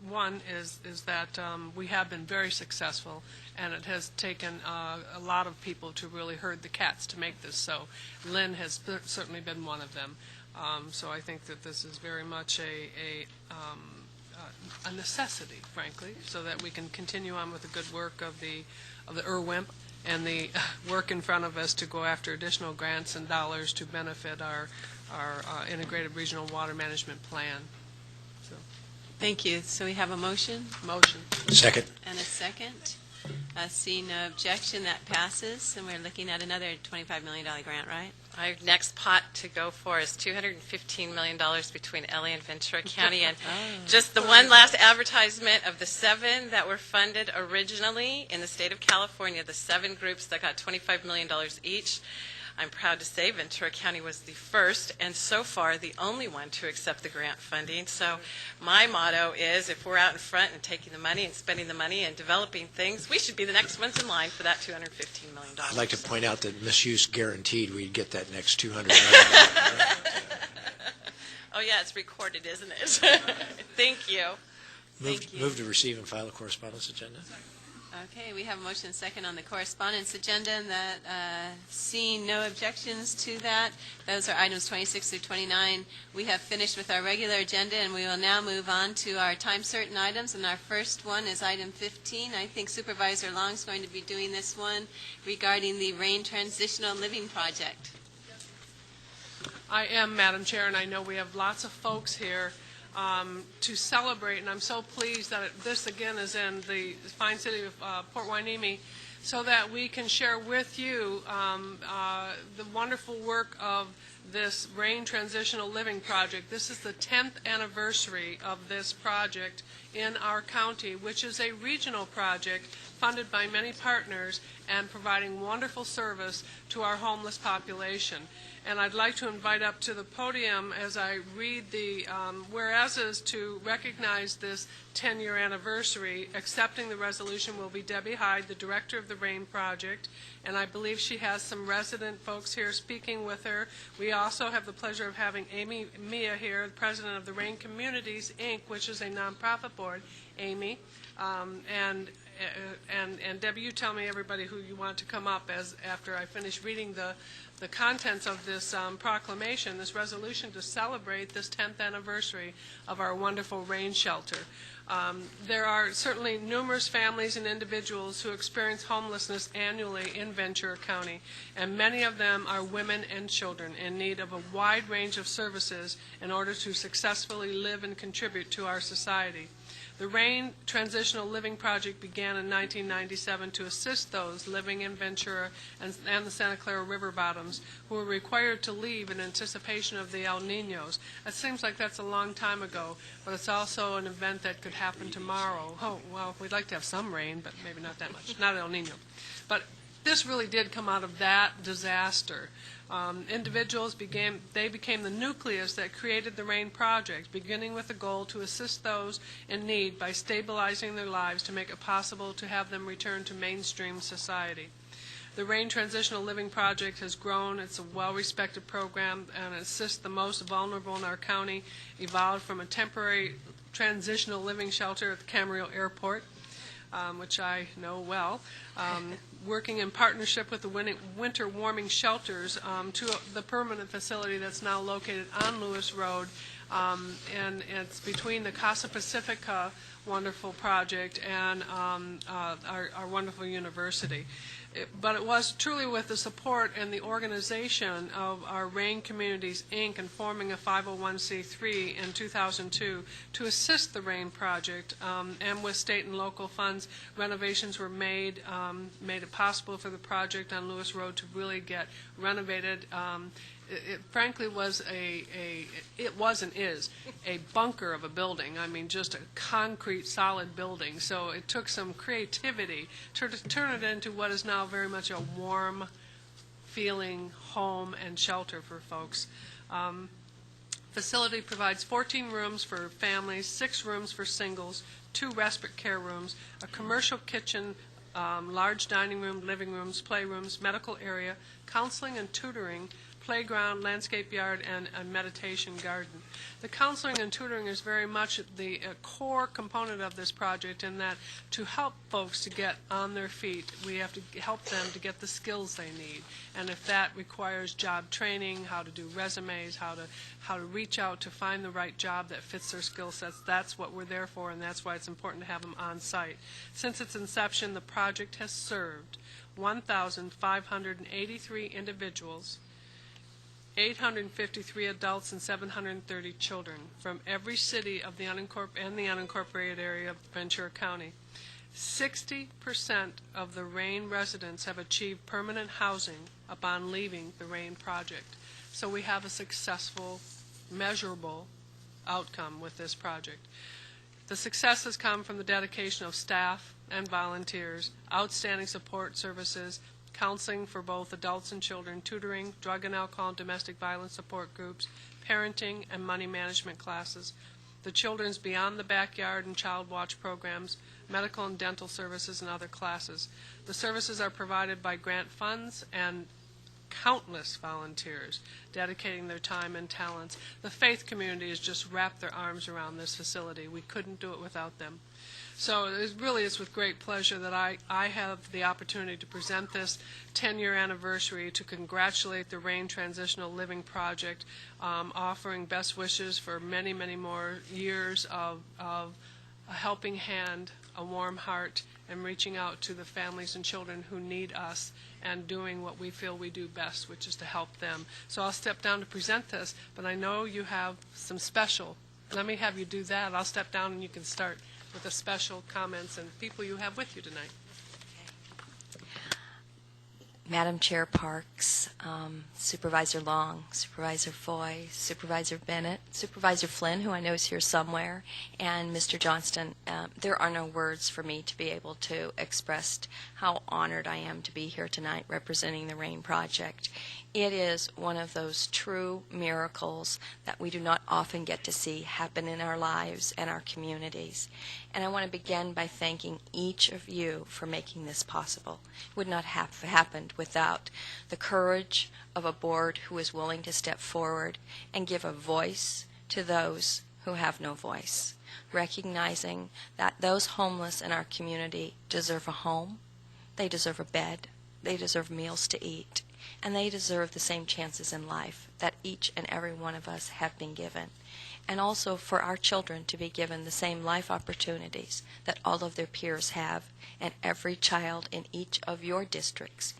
One is that we have been very successful, and it has taken a lot of people to really herd the cats to make this so. Lynn has certainly been one of them. So I think that this is very much a necessity, frankly, so that we can continue on with the good work of the IRWIMP and the work in front of us to go after additional grants and dollars to benefit our Integrated Regional Water Management Plan. So. Thank you. So we have a motion? Motion. Second. And a second. Seeing no objection, that passes. And we're looking at another $25 million grant, right? Our next pot to go for is $215 million between LA and Ventura County. And just the one last advertisement of the 7 that were funded originally in the state of California, the 7 groups that got $25 million each. I'm proud to say Ventura County was the first and so far the only one to accept the grant funding. So my motto is, if we're out in front and taking the money and spending the money and developing things, we should be the next ones in line for that $215 million. I'd like to point out that Ms. Hughes guaranteed we'd get that next $200 million. Oh yeah, it's recorded, isn't it? Thank you. Move to receive and file a correspondence agenda. Okay, we have a motion and second on the correspondence agenda, and that seeing no objections to that, those are items 26 through 29. We have finished with our regular agenda, and we will now move on to our time certain items, and our first one is item 15. I think Supervisor Long is going to be doing this one regarding the Rain Transitional Living Project. I am, Madam Chair, and I know we have lots of folks here to celebrate, and I'm so pleased that this again is in the fine city of Port Hueneme, so that we can share with you the wonderful work of this Rain Transitional Living Project. This is the 10th anniversary of this project in our county, which is a regional project funded by many partners and providing wonderful service to our homeless population. And I'd like to invite up to the podium as I read the whereases to recognize this 10-year anniversary. Accepting the resolution will be Debbie Hyde, the director of the RAIN project, and I believe she has some resident folks here speaking with her. We also have the pleasure of having Amy Mia here, the president of the RAIN Communities, Inc., which is a nonprofit board. Amy. And Debbie, you tell me everybody who you want to come up after I finish reading the contents of this proclamation, this resolution to celebrate this 10th anniversary of our wonderful rain shelter. There are certainly numerous families and individuals who experience homelessness annually in Ventura County, and many of them are women and children in need of a wide range of services in order to successfully live and contribute to our society. The RAIN Transitional Living Project began in 1997 to assist those living in Ventura and the Santa Clara River bottoms who were required to leave in anticipation of the El Niños. It seems like that's a long time ago, but it's also an event that could happen tomorrow. Oh, well, we'd like to have some rain, but maybe not that much. Not El Niño. But this really did come out of that disaster. Individuals became the nucleus that created the RAIN project, beginning with the goal to assist those in need by stabilizing their lives to make it possible to have them return to mainstream society. The RAIN Transitional Living Project has grown. It's a well-respected program and assists the most vulnerable in our county. Evolved from a temporary transitional living shelter at the Camarillo Airport, which I know well, working in partnership with the winter warming shelters to the permanent facility that's now located on Lewis Road, and it's between the Casa Pacifica wonderful project and our wonderful university. But it was truly with the support and the organization of our RAIN Communities, Inc., and forming a 501c3 in 2002 to assist the RAIN project, and with state and local funds, renovations were made it possible for the project on Lewis Road to really get renovated. It frankly was it was and is a bunker of a building. I mean, just a concrete, solid building. So it took some creativity to turn it into what is now very much a warm feeling home and shelter for folks. Facility provides 14 rooms for families, 6 rooms for singles, 2 respite care rooms, a commercial kitchen, large dining room, living rooms, playrooms, medical area, counseling and tutoring, playground, landscape yard, and a meditation garden. The counseling and tutoring is very much the core component of this project, in that to help folks to get on their feet, we have to help them to get the skills they need. And if that requires job training, how to do resumes, how to reach out to find the right job that fits their skill sets, that's what we're there for, and that's why it's important to have them on site. Since its inception, the project has served 1,583 individuals, 853 adults, and 730 children from every city of the unincorporated area of Ventura County. 60% of the RAIN residents have achieved permanent housing upon leaving the RAIN project. So we have a successful, measurable outcome with this project. The success has come from the dedication of staff and volunteers, outstanding support services, counseling for both adults and children, tutoring, drug and alcohol and domestic violence support groups, parenting, and money management classes, the Children's Beyond the Backyard and Child Watch programs, medical and dental services, and other classes. The services are provided by grant funds and countless volunteers dedicating their time and talents. The faith community has just wrapped their arms around this facility. We couldn't do it without them. So it really is with great pleasure that I have the opportunity to present this 10-year anniversary to congratulate the RAIN Transitional Living Project, offering best wishes for many, many more years of a helping hand, a warm heart, and reaching out to the families and children who need us and doing what we feel we do best, which is to help them. So I'll step down to present this, but I know you have some special. Let me have you do that. I'll step down and you can start with the special comments and people you have with you tonight. Madam Chair Parks, Supervisor Long, Supervisor Foy, Supervisor Bennett, Supervisor Flynn, who I know is here somewhere, and Mr. Johnston, there are no words for me to be able to express how honored I am to be here tonight representing the RAIN Project. It is one of those true miracles that we do not often get to see happen in our lives and our communities. And I want to begin by thanking each of you for making this possible. It would not have happened without the courage of a board who is willing to step forward and give a voice to those who have no voice, recognizing that those homeless in our community deserve a home, they deserve a bed, they deserve meals to eat, and they deserve the same chances in life that each and every one of us have been given. And also for our children to be given the same life opportunities that all of their peers have, and every child in each of your districts.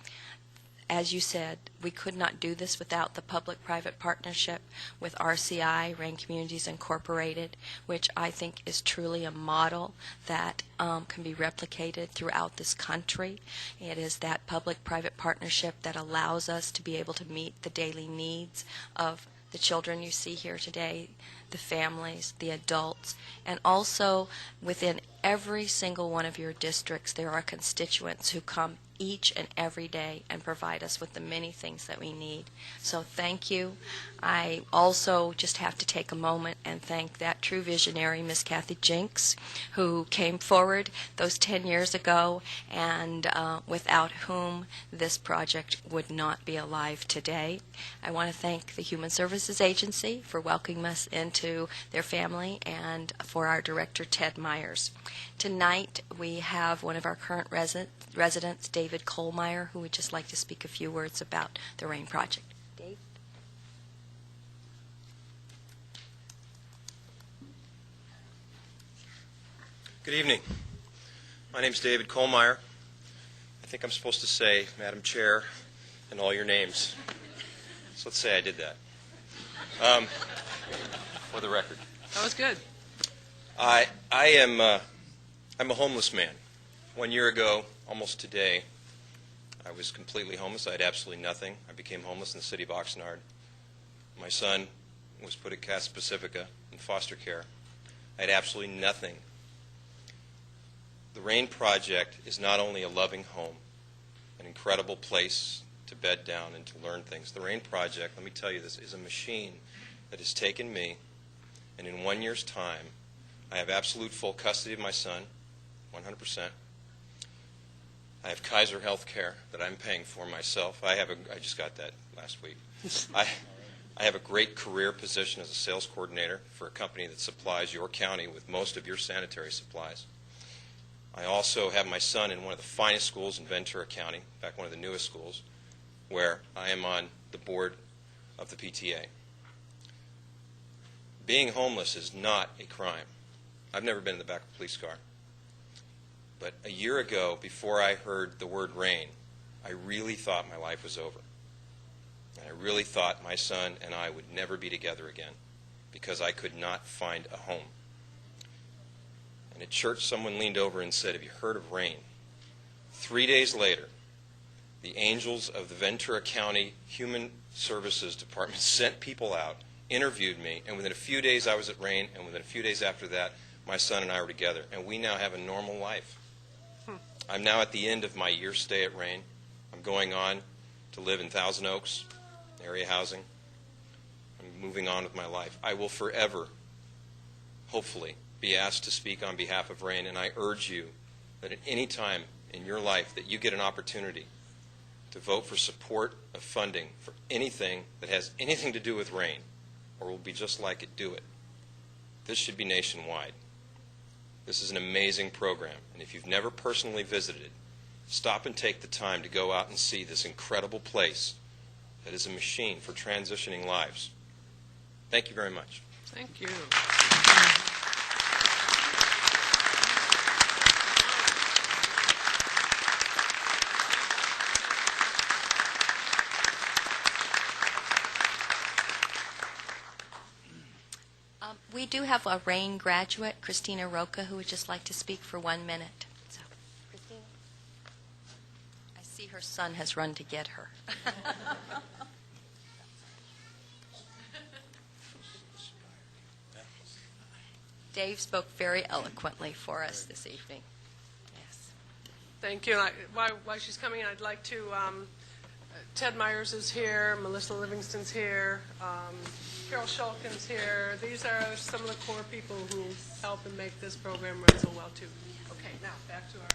As you said, we could not do this without the public-private partnership with RCI, RAIN Communities Incorporated, which I think is truly a model that can be replicated throughout this country. It is that public-private partnership that allows us to be able to meet the daily needs of the children you see here today, the families, the adults, and also within every single one of your districts there are constituents who come each and every day and provide us with the many things that we need. So thank you. I also just have to take a moment and thank that true visionary, Miss Kathy Jinks, who came forward those 10 years ago, and without whom this project would not be alive today. I want to thank the Human Services Agency for welcoming us into their family, and for our director, Ted Myers. Tonight, we have one of our current residents, David Kohlmeyer, who would just like to speak a few words about the RAIN project. Dave? Good evening. My name is David Kohlmeyer. I think I'm supposed to say Madam Chair and all your names. So let's say I did that. For the record. That was good. I'm a homeless man. 1 year ago, almost today, I was completely homeless. I had absolutely nothing. I became homeless in the city of Oxnard. My son was put at Casa Pacifica in foster care. I had absolutely nothing. The RAIN project is not only a loving home, an incredible place to bed down and to learn things. The RAIN project, let me tell you this, is a machine that has taken me, and in 1 year's time, I have absolute full custody of my son, 100%. I have Kaiser Health Care that I'm paying for myself. I just got that last week. I have a great career position as a sales coordinator for a company that supplies your county with most of your sanitary supplies. I also have my son in one of the finest schools in Ventura County, in fact, one of the newest schools, where I am on the board of the PTA. Being homeless is not a crime. I've never been in the back of a police car. But a year ago, before I heard the word RAIN, I really thought my life was over. And I really thought my son and I would never be together again because I could not find a home. And at church, someone leaned over and said, "Have you heard of RAIN?" 3 days later, the angels of the Ventura County Human Services Department sent people out, interviewed me, and within a few days I was at RAIN, and within a few days after that, my son and I were together, and we now have a normal life. I'm now at the end of my year stay at RAIN. I'm going on to live in Thousand Oaks, area housing. I'm moving on with my life. I will forever, hopefully, be asked to speak on behalf of RAIN, and I urge you that at any time in your life that you get an opportunity to vote for support of funding for anything that has anything to do with RAIN, or will be just like it, do it. This should be nationwide. This is an amazing program, and if you've never personally visited it, stop and take the time to go out and see this incredible place that is a machine for transitioning lives. Thank you very much. Thank you. We do have a RAIN graduate, Christina Roca, who would just like to speak for 1 minute. So, Christina? I see her son has run to get her. Dave spoke very eloquently for us this evening. Yes. Thank you. While she's coming in, I'd like to, Ted Myers is here, Melissa Livingston's here, Carol Shulkin's here. These are some of the core people who help and make this program run so well, too. Okay, now back to our...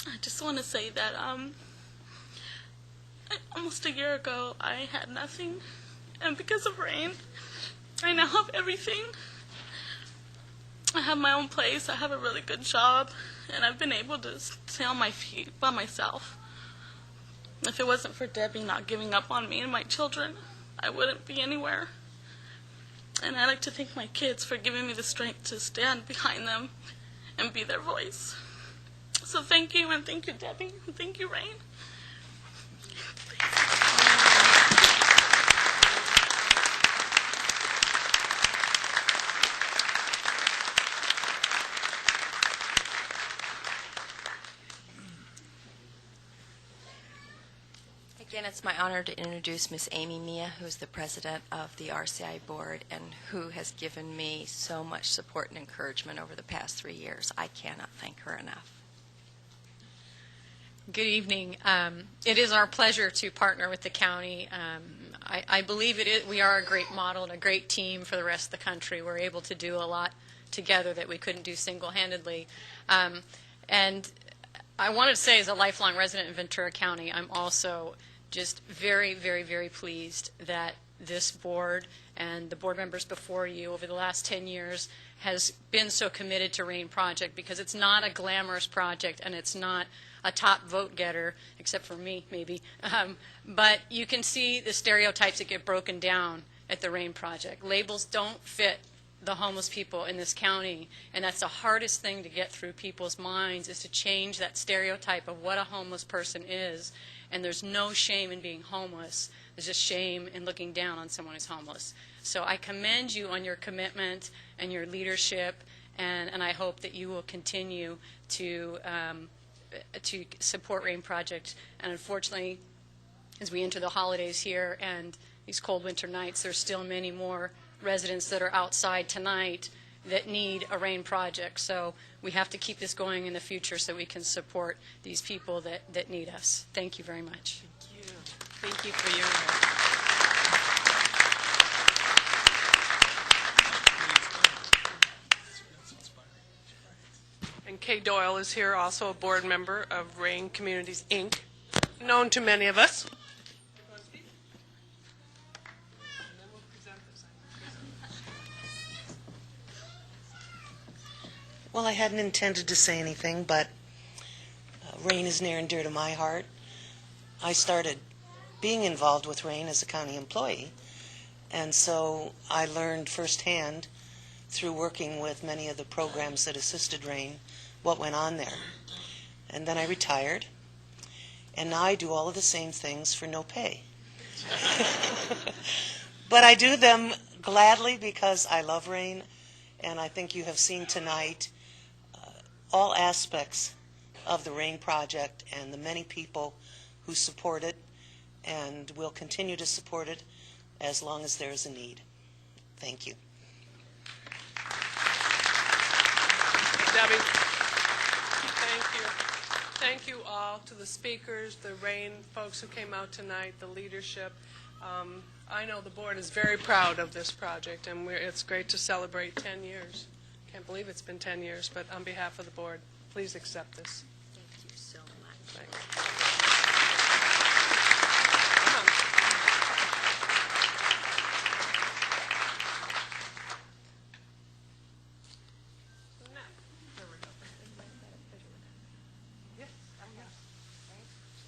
I just want to say that almost a year ago I had nothing, and because of RAIN, I now have everything. I have my own place, I have a really good job, and I've been able to stay on my feet by myself. If it wasn't for Debbie not giving up on me and my children, I wouldn't be anywhere. And I'd like to thank my kids for giving me the strength to stand behind them and be their voice. So thank you, and thank you, Debbie, and thank you, RAIN. Again, it's my honor to introduce Miss Amy Mia, who's the president of the RCI board and who has given me so much support and encouragement over the past 3 years. I cannot thank her enough. Good evening. It is our pleasure to partner with the county. I believe we are a great model and a great team for the rest of the country. We're able to do a lot together that we couldn't do single-handedly. And I wanted to say, as a lifelong resident in Ventura County, I'm also just very, very, very pleased that this board and the board members before you over the last 10 years has been so committed to RAIN project, because it's not a glamorous project and it's not a top vote getter, except for me, maybe. But you can see the stereotypes that get broken down at the RAIN project. Labels don't fit the homeless people in this county, and that's the hardest thing to get through people's minds, is to change that stereotype of what a homeless person is. And there's no shame in being homeless. There's just shame in looking down on someone who's homeless. So I commend you on your commitment and your leadership, and I hope that you will continue to support RAIN project. And unfortunately, as we enter the holidays here and these cold winter nights, there's still many more residents that are outside tonight that need a RAIN project. So we have to keep this going in the future so we can support these people that need us. Thank you very much. Thank you. Thank you for your work. And Kay Doyle is here, also a board member of RAIN Communities, Inc., known to many of us. Well, I hadn't intended to say anything, but RAIN is near and dear to my heart. I started being involved with RAIN as a county employee, and so I learned firsthand through working with many of the programs that assisted RAIN what went on there. And then I retired, and now I do all of the same things for no pay. But I do them gladly because I love RAIN, and I think you have seen tonight all aspects of the RAIN project and the many people who support it and will continue to support it as long as there is a need. Thank you. Debbie, thank you. Thank you all, to the speakers, the RAIN folks who came out tonight, the leadership. I know the board is very proud of this project, and it's great to celebrate 10 years. Can't believe it's been 10 years, but on behalf of the board, please accept this. Thank you so much. Thanks.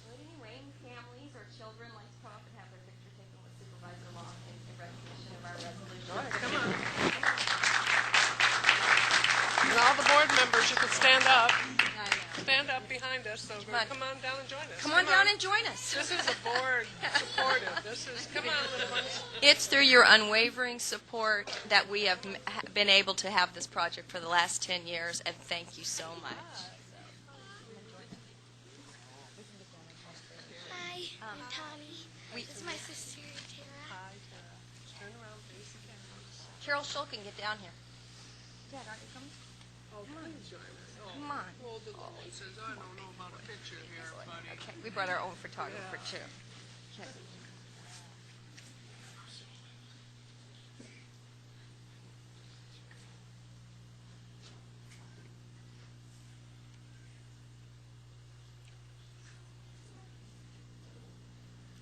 Would any RAIN families or children like to come up and have their picture taken with Supervisor Long in recognition of our resolution? All right, come on. And all the board members, you can stand up. Stand up behind us, so come on down and join us. Come on down and join us. This is a board supportive. Come on, little ones. It's through your unwavering support that we have been able to have this project for the last 10 years, and thank you so much. Hi, I'm Tommy. This is my sister, Tara. Hi, Tara. Turn around, face the camera. Carol Schulk can get down here. Dad, aren't you coming? Oh, please join us. Oh, Come on. Hold the little one says, I don't know about a picture here, buddy. Okay, we brought our own photographer, too. Okay.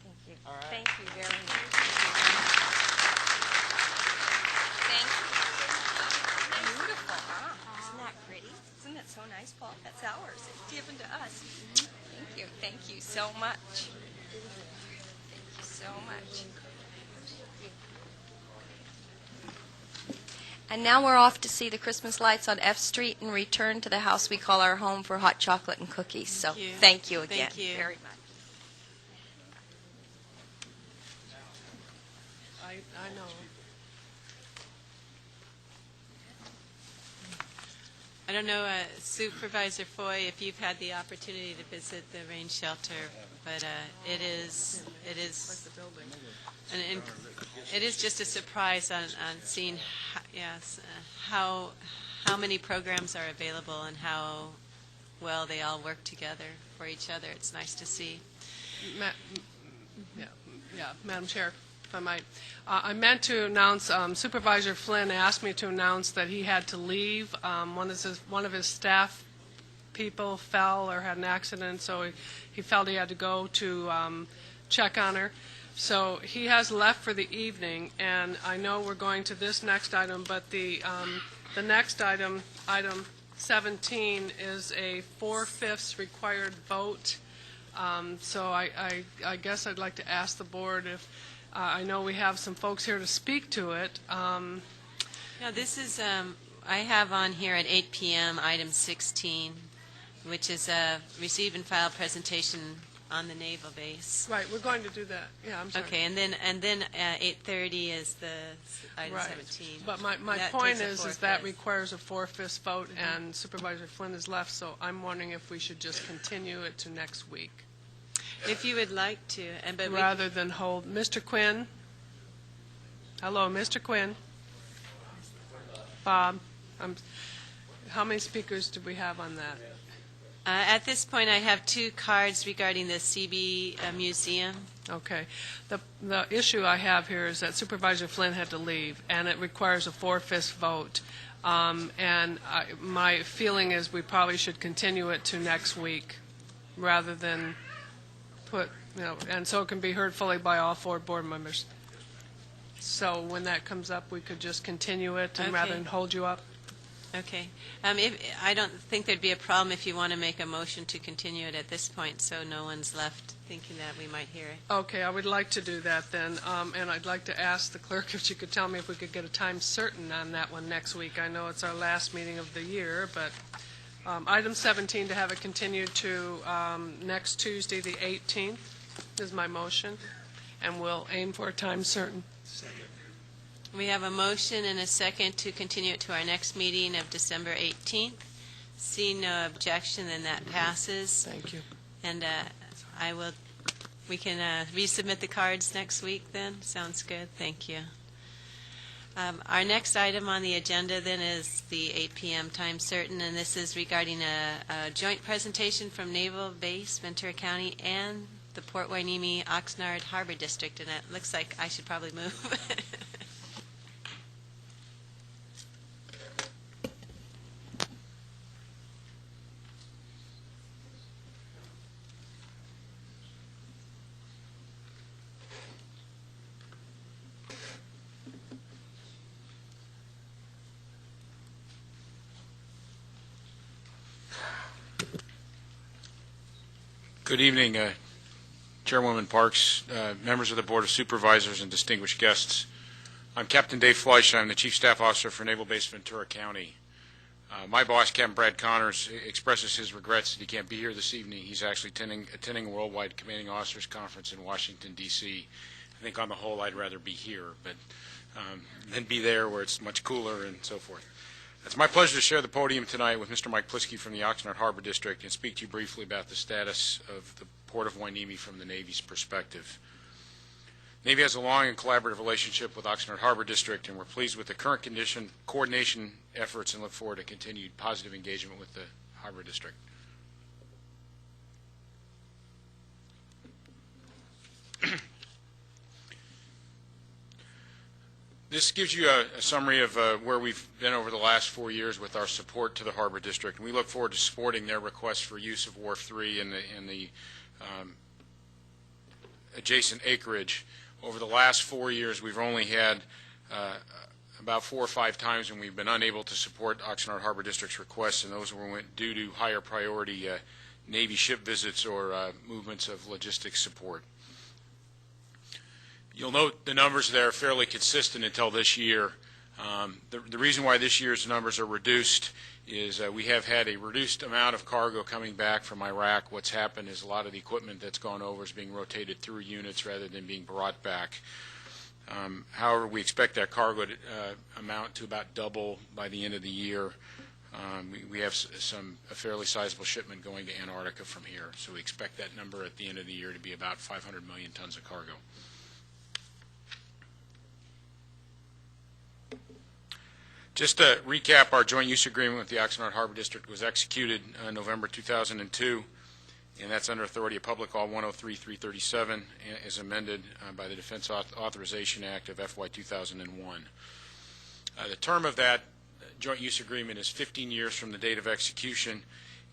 Thank you. All right. Thank you very much. Thank you. Beautiful, huh? Isn't that pretty? Isn't that so nice, Paul? That's ours. It's given to us. Thank you. Thank you so much. Thank you so much. And now we're off to see the Christmas lights on F Street and return to the house we call our home for hot chocolate and cookies. So thank you again very much. I know. I don't know, Supervisor Foy, if you've had the opportunity to visit the rain shelter, but it is just a surprise on seeing how many programs are available and how well they all work together for each other. It's nice to see. Madam Chair, if I might. I meant to announce, Supervisor Flynn asked me to announce that he had to leave. One of his staff people fell or had an accident, so he felt he had to go to check on her. So he has left for the evening, and I know we're going to this next item, but the next item, item 17, is a 4/5 required vote. So I guess I'd like to ask the board if, I know we have some folks here to speak to it. Yeah, this is, I have on here at 8 p.m. item 16, which is a receive and file presentation on the naval base. Right, we're going to do that. Yeah, I'm sorry. Okay, and then 8:30 is the item 17. But my That point takes a is that 4/5. requires a 4/5 vote, and Supervisor Flynn has left, so I'm wondering if we should just continue it to next week. If you would like to, but rather than hold. Mr. Quinn? Hello, Mr. Quinn? Bob? How many speakers do we have on that? At this point, I have 2 cards regarding the CB Museum. Okay. The issue I have here is that Supervisor Flynn had to leave, and it requires a 4/5 vote. My feeling is we probably should continue it to next week rather than and so it can be heard fully by all 4 board members. So when that comes up, we could just continue it and rather than hold you up. Okay. I don't think there'd be a problem if you want to make a motion to continue it at this point, so no one's left thinking that we might hear it. Okay, I would like to do that then, and I'd like to ask the clerk if she could tell me if we could get a time certain on that one next week. I know it's our last meeting of the year, but item 17, to have it continued to next Tuesday, the 18th, is my motion, and we'll aim for a time certain. We have a motion and a second to continue it to our next meeting of December 18th. Seeing no objection, then that passes. Thank you. And we can resubmit the cards next week then? Sounds good. Thank you. Our next item on the agenda then is the 8 p.m. time certain, and this is regarding a joint presentation from Naval Base, Ventura County, and the Port Hueneme Oxnard Harbor District, and it looks like I should probably move. Good evening, Chairwoman Parks, members of the Board of Supervisors, and distinguished guests. I'm Captain Dave Fleisch. I'm the Chief Staff Officer for Naval Base Ventura County. My boss, Captain Brad Connors, expresses his regrets that he can't be here this evening. He's actually attending a Worldwide Commanding Officers Conference in Washington, D.C. I think on the whole I'd rather be here than be there where it's much cooler and so forth. It's my pleasure to share the podium tonight with Mr. Mike Plisky from the Oxnard Harbor District and speak to you briefly about the status of the Port of Hueneme from the Navy's perspective. Navy has a long and collaborative relationship with Oxnard Harbor District, and we're pleased with the current coordination efforts and look forward to continued positive engagement with the Harbor District. This gives you a summary of where we've been over the last 4 years with our support to the Harbor District. And we look forward to supporting their request for use of Wharf 3 and the adjacent acreage. Over the last 4 years, we've only had about 4 or 5 times when we've been unable to support Oxnard Harbor District's requests, and those were due to higher priority Navy ship visits or movements of logistics support. You'll note the numbers there are fairly consistent until this year. The reason why this year's numbers are reduced is we have had a reduced amount of cargo coming back from Iraq. What's happened is a lot of the equipment that's gone over is being rotated through units rather than being brought back. However, we expect that cargo to amount to about double by the end of the year. We have a fairly sizable shipment going to Antarctica from here, so we expect that number at the end of the year to be about 500 million tons of cargo. Just to recap, our joint use agreement with the Oxnard Harbor District was executed November 2002, and that's under authority of Public Law 103-337, as amended by the Defense Authorization Act of FY 2001. The term of that joint use agreement is 15 years from the date of execution,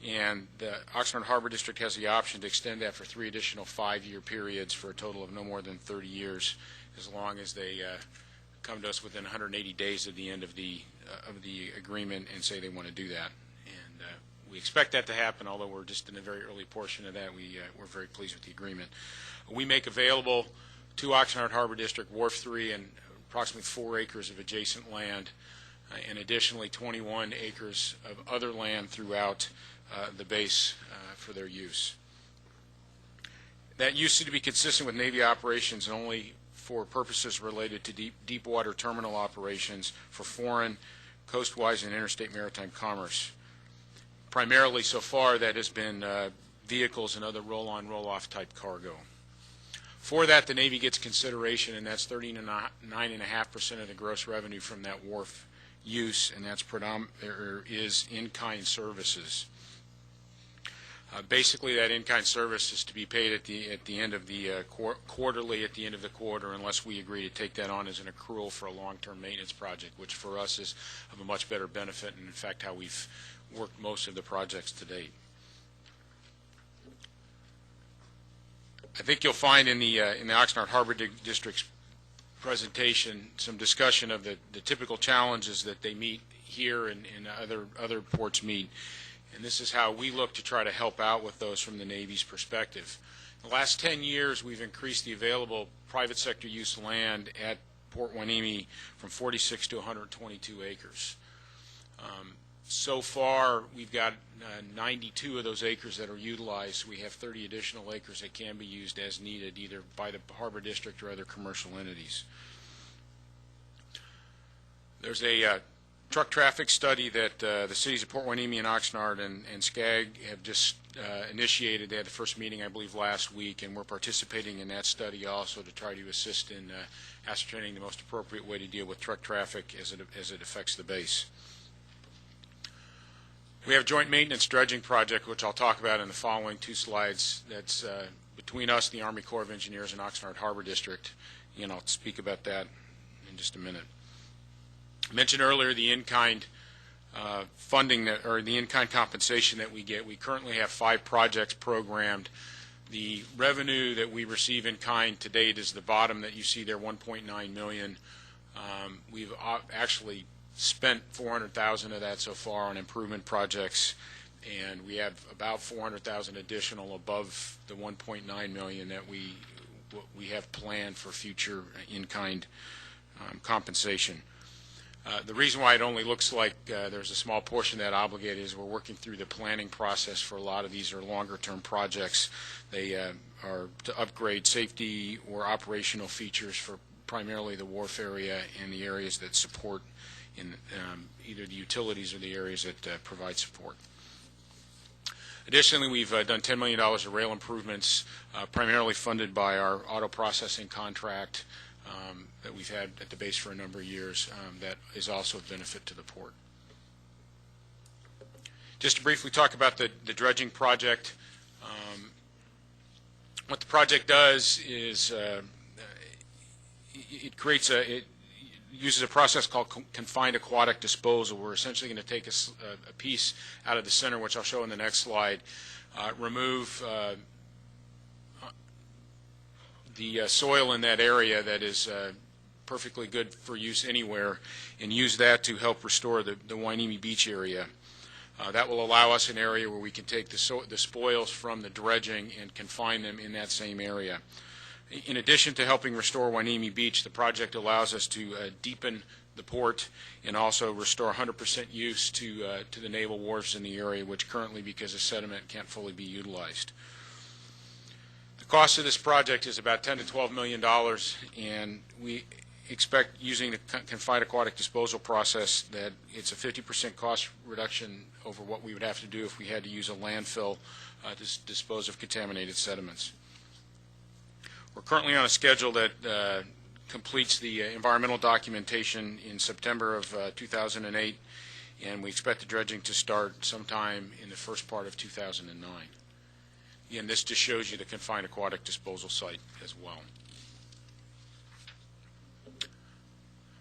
and the Oxnard Harbor District has the option to extend that for 3 additional 5-year periods for a total of no more than 30 years, as long as they come to us within 180 days of the end of the agreement and say they want to do that. And we expect that to happen, although we're just in a very early portion of that. We're very pleased with the agreement. We make available to Oxnard Harbor District Wharf 3 and approximately 4 acres of adjacent land, and additionally 21 acres of other land throughout the base for their use. That used to be consistent with Navy operations only for purposes related to deep water terminal operations for foreign, coastwise, and interstate maritime commerce. Primarily so far that has been vehicles and other roll-on, roll-off type cargo. For that, the Navy gets consideration, and that's 39.5% of the gross revenue from that wharf use, and that's is in-kind services. Basically, that in-kind service is to be paid at the end of the quarterly, at the end of the quarter, unless we agree to take that on as an accrual for a long-term maintenance project, which for us is of a much better benefit, and in fact how we've worked most of the projects to date. I think you'll find in the Oxnard Harbor District's presentation some discussion of the typical challenges that they meet here and other ports meet. And this is how we look to try to help out with those from the Navy's perspective. In the last 10 years, we've increased the available private sector use land at Port Hueneme from 46 to 122 acres. So far, we've got 92 of those acres that are utilized. We have 30 additional acres that can be used as needed, either by the Harbor District or other commercial entities. There's a truck traffic study that the cities of Port Hueneme and Oxnard and Skag have just initiated. They had the first meeting, I believe, last week, and we're participating in that study also to try to assist in ascertaining the most appropriate way to deal with truck traffic as it affects the base. We have a joint maintenance dredging project, which I'll talk about in the following 2 slides. That's between us, the Army Corps of Engineers, and Oxnard Harbor District, and I'll speak about that in just a minute. I mentioned earlier the in-kind funding or the in-kind compensation that we get. We currently have 5 projects programmed. The revenue that we receive in kind to date is the bottom that you see there, $1.9 million. We've actually spent $400,000 of that so far on improvement projects, and we have about $400,000 additional above the $1.9 million that we have planned for future in-kind compensation. The reason why it only looks like there's a small portion that obligated is we're working through the planning process for a lot of these are longer-term projects. They are to upgrade safety or operational features for primarily the wharf area and the areas that support in either the utilities or the areas that provide support. Additionally, we've done $10 million of rail improvements, primarily funded by our auto processing contract that we've had at the base for a number of years. That is also a benefit to the port. Just to briefly talk about the dredging project. What the project does is it uses a process called confined aquatic disposal. We're essentially going to take a piece out of the center, which I'll show in the next slide, remove the soil in that area that is perfectly good for use anywhere, and use that to help restore the Hueneme Beach area. That will allow us an area where we can take the spoils from the dredging and confine them in that same area. In addition to helping restore Hueneme Beach, the project allows us to deepen the port and also restore 100% use to the naval wharves in the area, which currently, because of sediment, can't fully be utilized. The cost of this project is about $10 to $12 million, and we expect, using the confined aquatic disposal process, that it's a 50% cost reduction over what we would have to do if we had to use a landfill to dispose of contaminated sediments. We're currently on a schedule that completes the environmental documentation in September of 2008, and we expect the dredging to start sometime in the first part of 2009. Again, this just shows you the confined aquatic disposal site as well.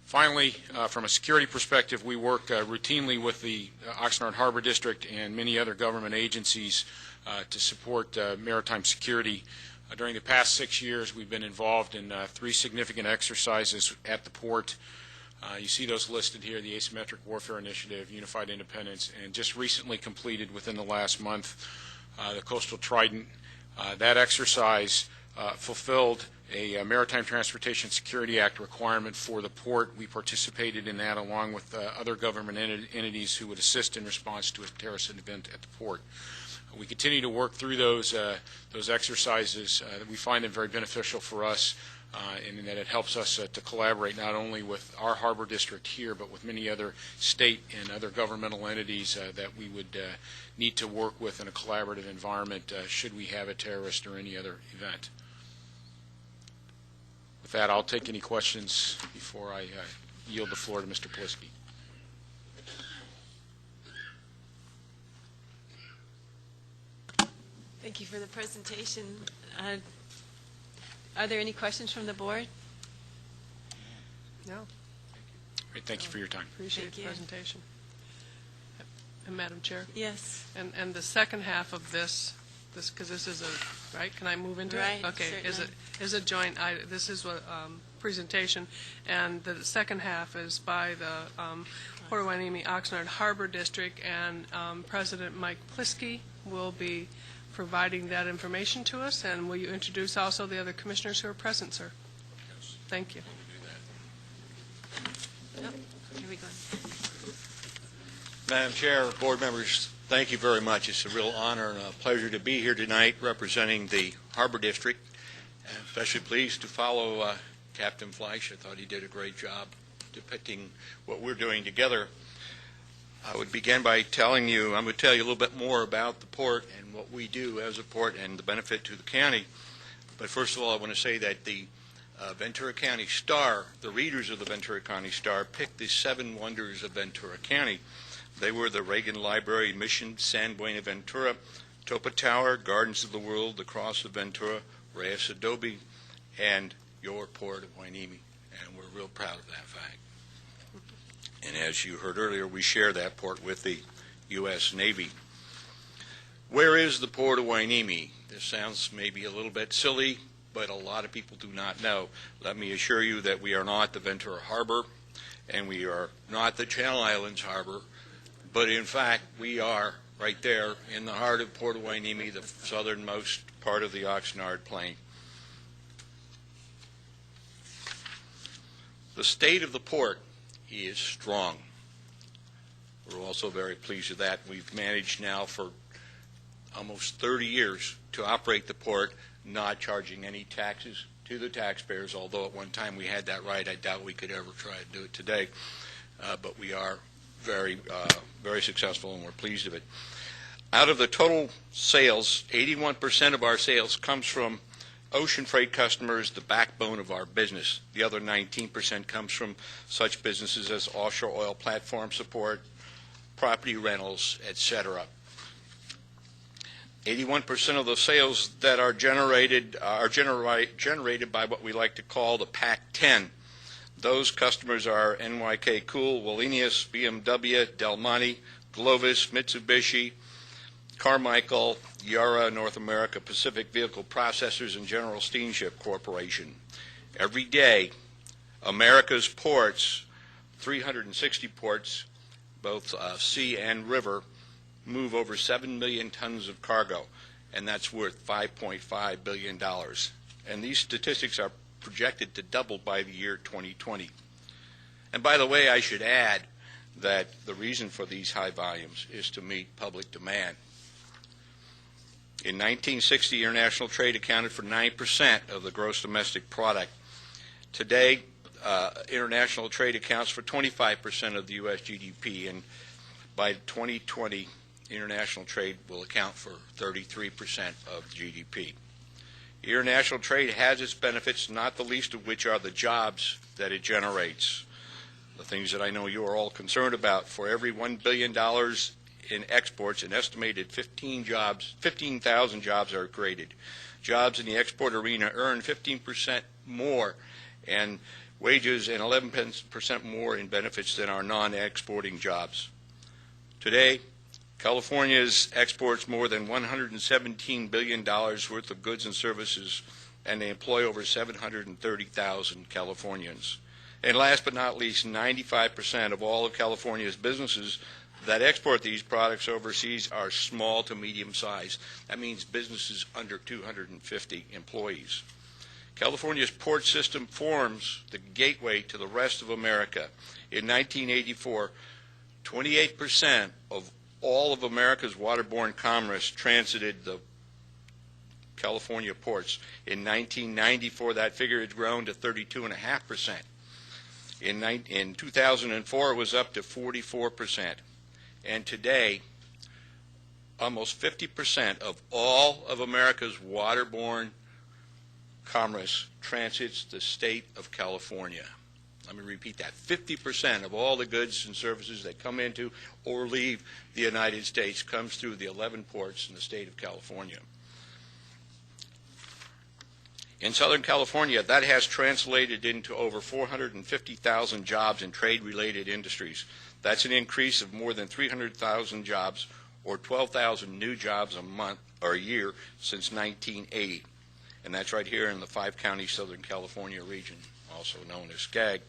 Finally, from a security perspective, we work routinely with the Oxnard Harbor District and many other government agencies to support maritime security. During the past 6 years, we've been involved in 3 significant exercises at the port. You see those listed here: the Asymmetric Warfare Initiative, Unified Independence, and just recently completed within the last month, the Coastal Trident. That exercise fulfilled a Maritime Transportation Security Act requirement for the port. We participated in that along with other government entities who would assist in response to a terrorist event at the port. We continue to work through those exercises. We find them very beneficial for us, in that it helps us to collaborate not only with our harbor district here, but with many other state and other governmental entities that we would need to work with in a collaborative environment should we have a terrorist or any other event. With that, I'll take any questions before I yield the floor to Mr. Plisky. Thank you for the presentation. Are there any questions from the board? No. Great, thank you for your time. Appreciate the presentation. And Madam Chair? Yes. And the second half of this, because this is a, right, can I move into right, it? Okay, certainly. is a joint, this is a presentation, and the second half is by the Port Hueneme Oxnard Harbor District, and President Mike Plisky will be providing that information to us. And will you introduce also the other commissioners who are present, sir? Yes. Thank you. Oh, here we go. Madam Chair, board members, thank you very much. It's a real honor and a pleasure to be here tonight representing the Harbor District. I'm especially pleased to follow Captain Fleisch. I thought he did a great job depicting what we're doing together. I would begin by telling you, I'm going to tell you a little bit more about the port and what we do as a port and the benefit to the county. But first of all, I want to say that the Ventura County Star, the readers of the Ventura County Star, picked the 7 wonders of Ventura County. They were the Reagan Library, Mission, San Buenaventura, Topa Tower, Gardens of the World, the Cross of Ventura, Reyes Adobe, and your Port of Hueneme. And we're real proud of that fact. And as you heard earlier, we share that port with the U.S. Navy. Where is the Port of Hueneme? This sounds maybe a little bit silly, but a lot of people do not know. Let me assure you that we are not the Ventura Harbor, and we are not the Channel Islands Harbor, but in fact, we are right there in the heart of Port of Hueneme, the southernmost part of the Oxnard Plain. The state of the port is strong. We're also very pleased with that. We've managed now for almost 30 years to operate the port, not charging any taxes to the taxpayers, although at one time we had that right. I doubt we could ever try to do it today. But we are very successful, and we're pleased of it. Out of the total sales, 81% of our sales comes from ocean freight customers, the backbone of our business. The other 19% comes from such businesses as offshore oil platform support, property rentals, etc. 81% of the sales that are generated by what we like to call the PAC-10. Those customers are NYK Cool, Wallenius, BMW, Del Monte, Glovis, Mitsubishi, Carmichael, Yara, North America, Pacific Vehicle Processors, and General Steamship Corporation. Every day, America's ports, 360 ports, both sea and river, move over 7 million tons of cargo, and that's worth $5.5 billion. And these statistics are projected to double by the year 2020. And by the way, I should add that the reason for these high volumes is to meet public demand. In 1960, international trade accounted for 9% of the gross domestic product. Today, international trade accounts for 25% of the U.S. GDP, and by 2020, international trade will account for 33% of GDP. International trade has its benefits, not the least of which are the jobs that it generates. The things that I know you are all concerned about. For every $1 billion in exports, an estimated 15,000 jobs are created. Jobs in the export arena earn 15% more and wages and 11% more in benefits than our non-exporting jobs. Today, California's exports more than $117 billion worth of goods and services, and they employ over 730,000 Californians. And last but not least, 95% of all of California's businesses that export these products overseas are small to medium size. That means businesses under 250 employees. California's port system forms the gateway to the rest of America. In 1984, 28% of all of America's waterborne commerce transited the California ports. In 1994, that figure had grown to 32.5%. In 2004, it was up to 44%. And today, almost 50% of all of America's waterborne commerce transits the state of California. Let me repeat that. 50% of all the goods and services that come into or leave the United States comes through the 11 ports in the state of California. In Southern California, that has translated into over 450,000 jobs in trade-related industries. That's an increase of more than 300,000 jobs, or 12,000 new jobs a month or a year since 1980. And that's right here in the five-county Southern California region, also known as SCAG.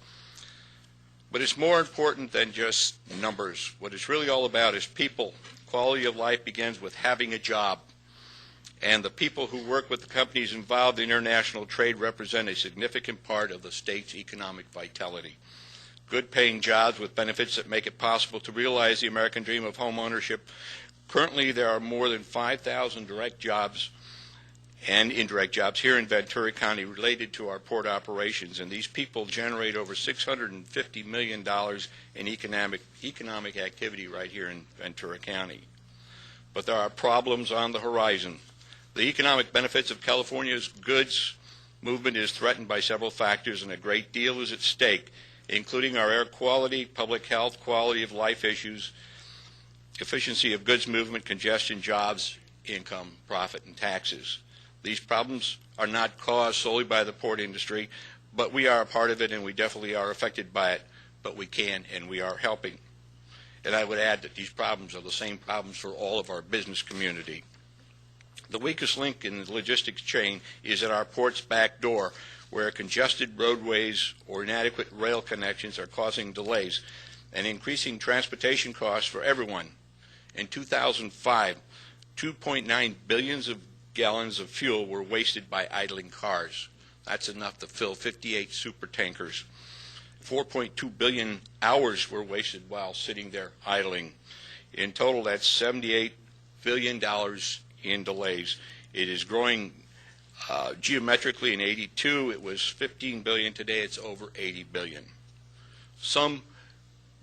But it's more important than just numbers. What it's really all about is people. Quality of life begins with having a job. And the people who work with the companies involved in international trade represent a significant part of the state's economic vitality. Good-paying jobs with benefits that make it possible to realize the American dream of home ownership. Currently, there are more than 5,000 direct jobs and indirect jobs here in Ventura County related to our port operations, and these people generate over $650 million in economic activity right here in Ventura County. But there are problems on the horizon. The economic benefits of California's goods movement is threatened by several factors, and a great deal is at stake, including our air quality, public health, quality of life issues, efficiency of goods movement, congestion, jobs, income, profit, and taxes. These problems are not caused solely by the port industry, but we are a part of it, and we definitely are affected by it, but we can and we are helping. And I would add that these problems are the same problems for all of our business community. The weakest link in the logistics chain is at our port's back door, where congested roadways or inadequate rail connections are causing delays and increasing transportation costs for everyone. In 2005, 2.9 billion gallons of fuel were wasted by idling cars. That's enough to fill 58 super tankers. 4.2 billion hours were wasted while sitting there idling. In total, that's $78 billion in delays. It is growing geometrically. In 82, it was 15 billion. Today, it's over 80 billion. Some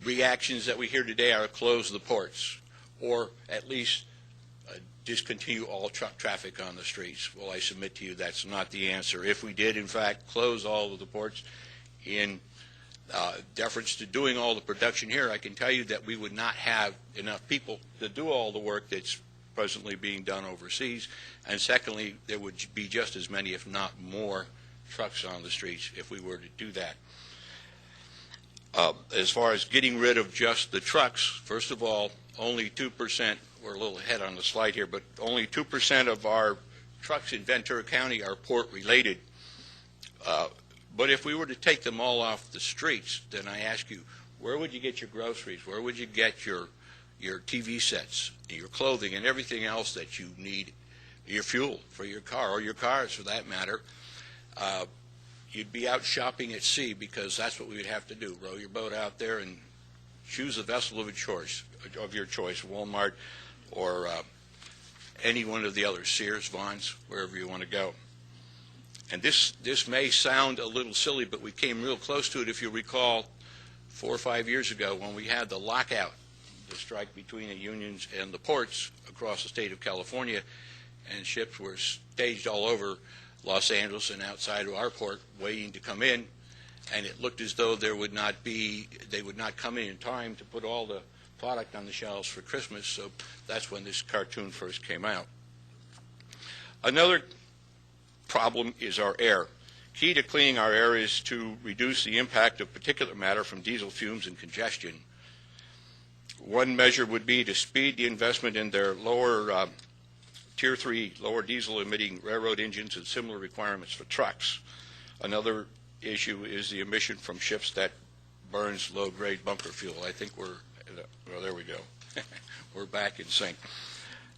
reactions that we hear today are close the ports, or at least discontinue all truck traffic on the streets. Well, I submit to you that's not the answer. If we did, in fact, close all of the ports in deference to doing all the production here, I can tell you that we would not have enough people to do all the work that's presently being done overseas. And secondly, there would be just as many, if not more, trucks on the streets if we were to do that. As far as getting rid of just the trucks, first of all, only 2%, we're a little ahead on the slide here, but only 2% of our trucks in Ventura County are port-related. But if we were to take them all off the streets, then I ask you, where would you get your groceries? Where would you get your TV sets, your clothing, and everything else that you need, your fuel for your car, or your cars for that matter? You'd be out shopping at sea, because that's what we would have to do, row your boat out there and choose a vessel of your choice, Walmart or any one of the others, Sears, Vaughn's, wherever you want to go. And this may sound a little silly, but we came real close to it, if you recall, 4 or 5 years ago when we had the lockout, the strike between the unions and the ports across the state of California, and ships were staged all over Los Angeles and outside of our port waiting to come in, and it looked as though they would not come in time to put all the product on the shelves for Christmas. So that's when this cartoon first came out. Another problem is our air. Key to cleaning our air is to reduce the impact of particulate matter from diesel fumes and congestion. One measure would be to speed the investment in their lower Tier 3, lower diesel emitting railroad engines and similar requirements for trucks. Another issue is the emission from ships that burns low-grade bunker fuel. I think well, there we go. We're back in sync.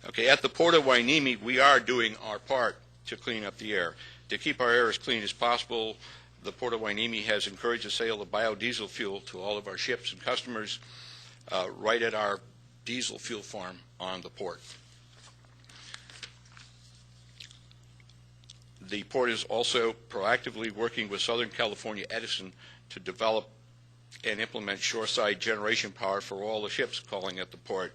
Okay, at the Port of Hueneme, we are doing our part to clean up the air. To keep our air as clean as possible, the Port of Hueneme has encouraged the sale of biodiesel fuel to all of our ships and customers right at our diesel fuel farm on the port. The port is also proactively working with Southern California Edison to develop and implement shoreside generation power for all the ships calling at the port.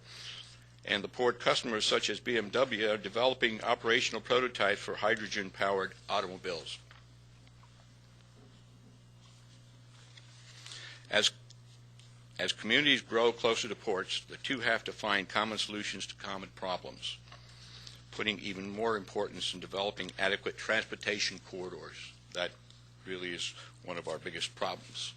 And the port customers, such as BMW, are developing operational prototypes for hydrogen-powered automobiles. As communities grow closer to ports, the two have to find common solutions to common problems, putting even more importance in developing adequate transportation corridors. That really is one of our biggest problems,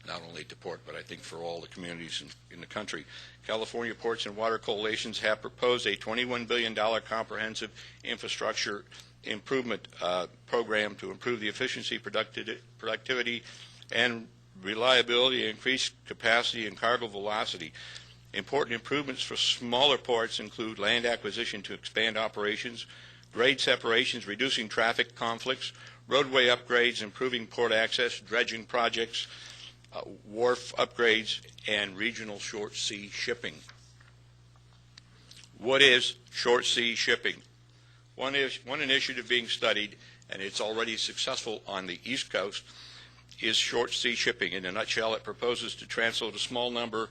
not only to port, but I think for all the communities in the country. California Ports and Water Coalitions have proposed a $21 billion comprehensive infrastructure improvement program to improve the efficiency, productivity, and reliability, increase capacity, and cargo velocity. Important improvements for smaller ports include land acquisition to expand operations, grade separations, reducing traffic conflicts, roadway upgrades, improving port access, dredging projects, wharf upgrades, and regional short sea shipping. What is short sea shipping? One initiative being studied, and it's already successful on the East Coast, is short sea shipping. In a nutshell, it proposes to transload a small number,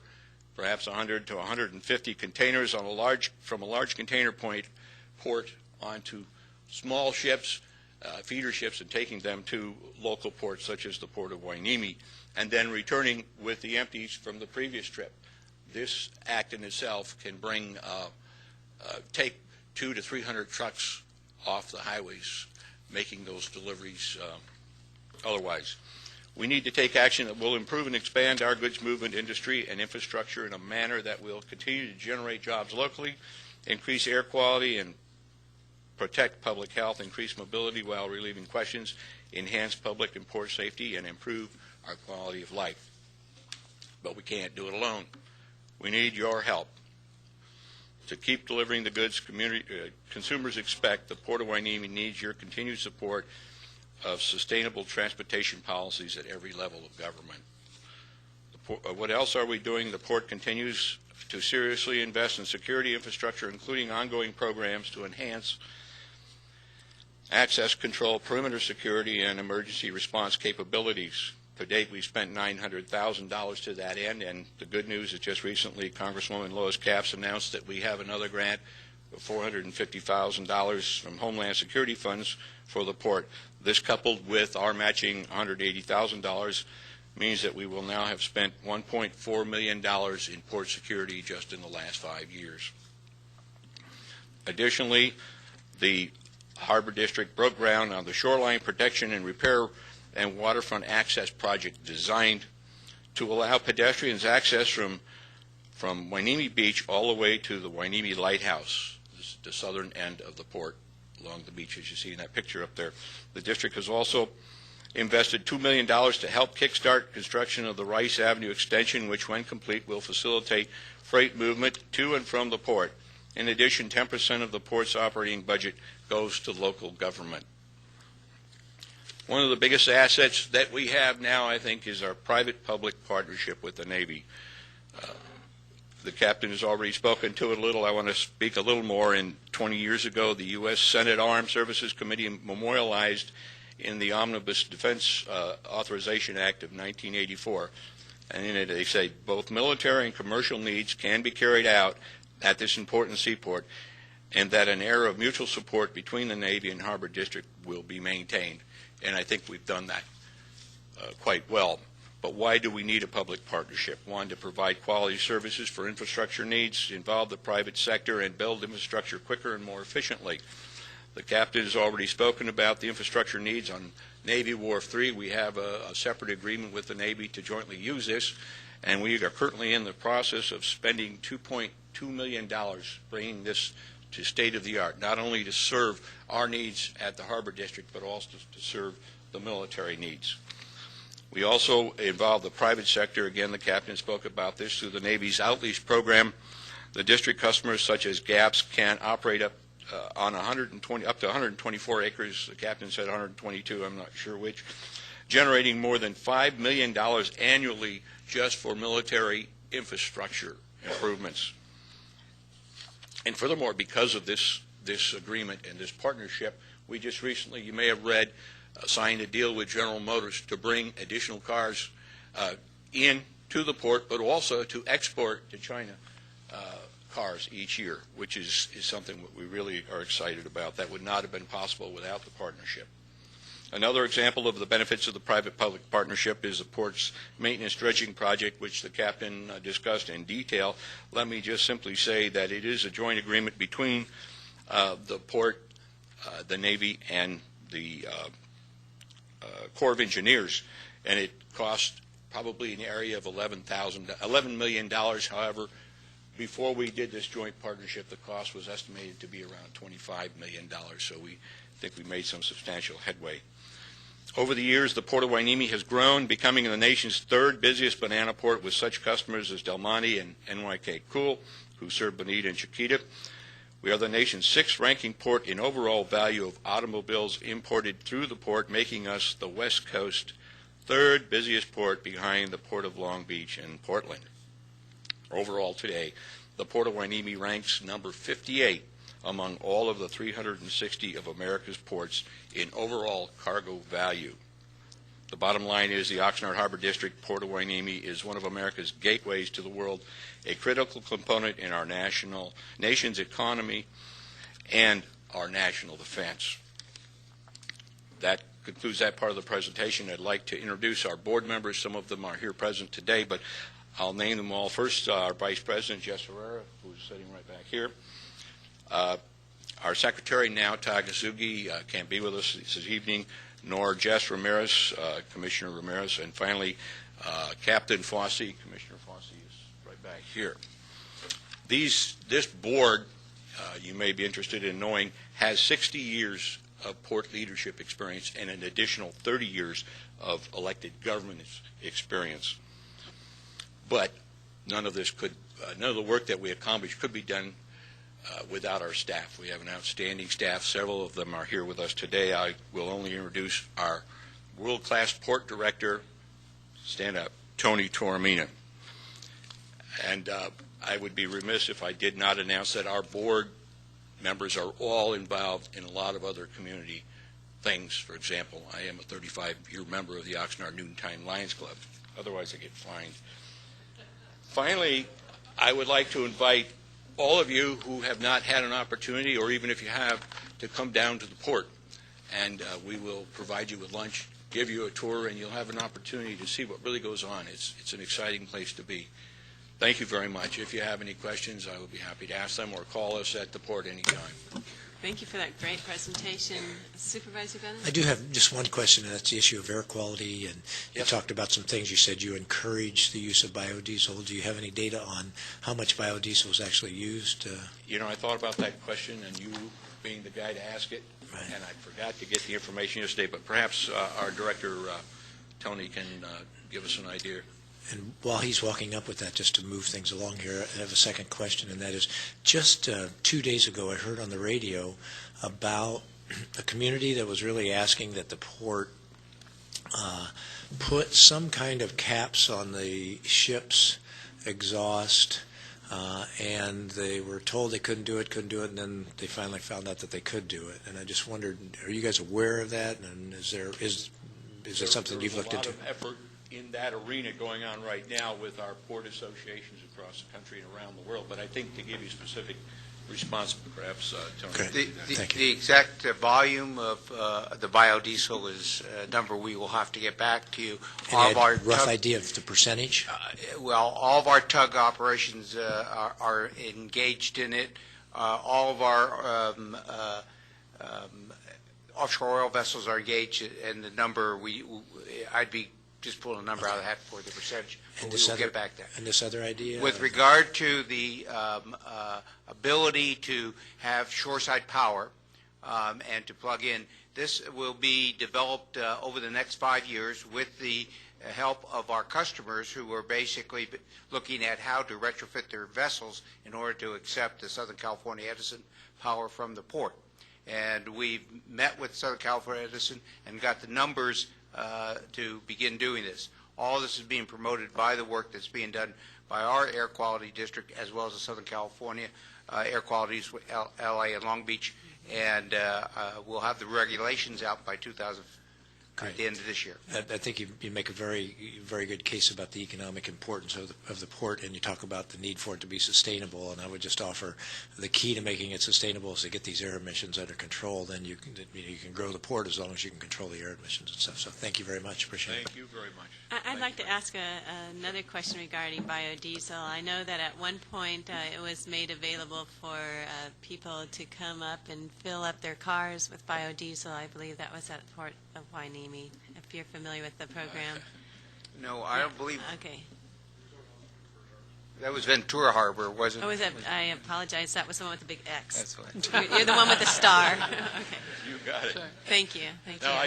perhaps 100 to 150 containers from a large container port onto small ships, feeder ships, and taking them to local ports such as the Port of Hueneme, and then returning with the empties from the previous trip. This act in itself can take 200 to 300 trucks off the highways, making those deliveries otherwise. We need to take action that will improve and expand our goods movement industry and infrastructure in a manner that will continue to generate jobs locally, increase air quality, and protect public health, increase mobility while relieving questions, enhance public and port safety, and improve our quality of life. But we can't do it alone. We need your help. To keep delivering the goods consumers expect, the Port of Hueneme needs your continued support of sustainable transportation policies at every level of government. What else are we doing? The port continues to seriously invest in security infrastructure, including ongoing programs to enhance access control, perimeter security, and emergency response capabilities. To date, we've spent $900,000 to that end, and the good news is just recently Congresswoman Lois Capps announced that we have another grant of $450,000 from Homeland Security funds for the port. This, coupled with our matching $180,000, means that we will now have spent $1.4 million in port security just in the last 5 years. Additionally, the Harbor District broke ground on the shoreline protection and repair and waterfront access project designed to allow pedestrians access from Hueneme Beach all the way to the Hueneme Lighthouse, the southern end of the port along the beach, as you see in that picture up there. The district has also invested $2 million to help kickstart construction of the Rice Avenue extension, which, when complete, will facilitate freight movement to and from the port. In addition, 10% of the port's operating budget goes to local government. One of the biggest assets that we have now, I think, is our private-public partnership with the Navy. The captain has already spoken to it a little. I want to speak a little more. 20 years ago, the U.S. Senate Armed Services Committee memorialized in the Omnibus Defense Authorization Act of 1984. And in it they say both military and commercial needs can be carried out at this important seaport, and that an era of mutual support between the Navy and Harbor District will be maintained. And I think we've done that quite well. But why do we need a public partnership? One, to provide quality services for infrastructure needs, involve the private sector, and build infrastructure quicker and more efficiently. The captain has already spoken about the infrastructure needs on Navy Wharf 3. We have a separate agreement with the Navy to jointly use this, and we are currently in the process of spending $2.2 million bringing this to state-of-the-art, not only to serve our needs at the Harbor District, but also to serve the military needs. We also involve the private sector. Again, the captain spoke about this through the Navy's outreach program. The district customers, such as GAPS, can operate up to 124 acres. The captain said 122. I'm not sure which, generating more than $5 million annually just for military infrastructure improvements. And furthermore, because of this agreement and this partnership, we just recently, you may have read, signed a deal with General Motors to bring additional cars in to the port, but also to export to China cars each year, which is something that we really are excited about. That would not have been possible without the partnership. Another example of the benefits of the private-public partnership is the port's maintenance dredging project, which the captain discussed in detail. Let me just simply say that it is a joint agreement between the port, the Navy, and the Corps of Engineers, and it cost probably in the area of $11 million. However, before we did this joint partnership, the cost was estimated to be around $25 million, so we think we made some substantial headway. Over the years, the Port of Hueneme has grown, becoming the nation's third busiest banana port, with such customers as Del Monte and NYK Cool, who serve Bonita and Chiquita. We are the nation's sixth-ranking port in overall value of automobiles imported through the port, making us the West Coast third busiest port behind the Port of Long Beach and Portland. Overall today, the Port of Hueneme ranks number 58 among all of the 360 of America's ports in overall cargo value. The bottom line is the Oxnard Harbor District Port of Hueneme is one of America's gateways to the world, a critical component in our nation's economy and our national defense. That concludes that part of the presentation. I'd like to introduce our board members. Some of them are here present today, but I'll name them all. First, our Vice President, Jess Herrera, who's sitting right back here. Our Secretary now, Tagasugi, can't be with us this evening, nor Jess Ramirez, Commissioner Ramirez, and finally, Captain Fossey, Commissioner Fossey is right back here. This board, you may be interested in knowing, has 60 years of port leadership experience and an additional 30 years of elected government experience. But none of the work that we accomplished could be done without our staff. We have an outstanding staff. Several of them are here with us today. I will only introduce our world-class port director, stand up, Tony Toromina. And I would be remiss if I did not announce that our board members are all involved in a lot of other community things. For example, I am a 35-year member of the Oxnard Noontime Lions Club. Otherwise, I get fined. Finally, I would like to invite all of you who have not had an opportunity, or even if you have, to come down to the port. And we will provide you with lunch, give you a tour, and you'll have an opportunity to see what really goes on. It's an exciting place to be. Thank you very much. If you have any questions, I will be happy to ask them, or call us at the port anytime. Thank you for that great presentation. Supervisor Bennett? I do have just one question, and that's the issue of air quality. And you Yes. talked about some things. You said you encourage the use of biodiesel. Do you have any data on how much biodiesel is actually used? You know, I thought about that question, and you being the guy to ask it, and I forgot to get the information yesterday, but perhaps our director, Tony, can give us an idea. And while he's walking up with that, just to move things along here, I have a second question, and that is, just 2 days ago I heard on the radio about a community that was really asking that the port put some kind of caps on the ship's exhaust and they were told they couldn't do it, and then they finally found out that they could do it. And I just wondered, are you guys aware of that? And is it something you've looked into? There's a lot of effort in that arena going on right now with our port associations across the country and around the world. But I think to give you specific response, perhaps, Tony. Okay. Thank you. The exact volume of the biodiesel is a number we will have to get back to you. Any rough idea of the percentage? Well, all of our tug operations are engaged in it. All of our offshore oil vessels are engaged, and the number I'd be just pulling a number out of the hat for the percentage. And we will get back there. And this other idea? With regard to the ability to have shoreside power and to plug in, this will be developed over the next 5 years with the help of our customers who are basically looking at how to retrofit their vessels in order to accept the Southern California Edison power from the port. And we've met with Southern California Edison and got the numbers to begin doing this. All this is being promoted by the work that's being done by our air quality district as well as the Southern California air qualities, LA and Long Beach, and we'll have the regulations out by 2000 at the end of this year. I think you make a very, very good case about the economic importance of the port, and you talk about the need for it to be sustainable. And I would just offer the key to making it sustainable is to get these air emissions under control. Then you can grow the port as long as you can control the air emissions and stuff. So thank you very much. Appreciate it. Thank you very much. I'd like to ask another question regarding biodiesel. I know that at one point it was made available for people to come up and fill up their cars with biodiesel. I believe that was at Port of Hueneme, if you're familiar with the program. No, I don't believe. Okay. That was Ventura Harbor, wasn't it? Oh, was that? I apologize. That was the one with the big X. That's what. You're the one with the star. Okay. You got it. Thank you. Thank you. Now,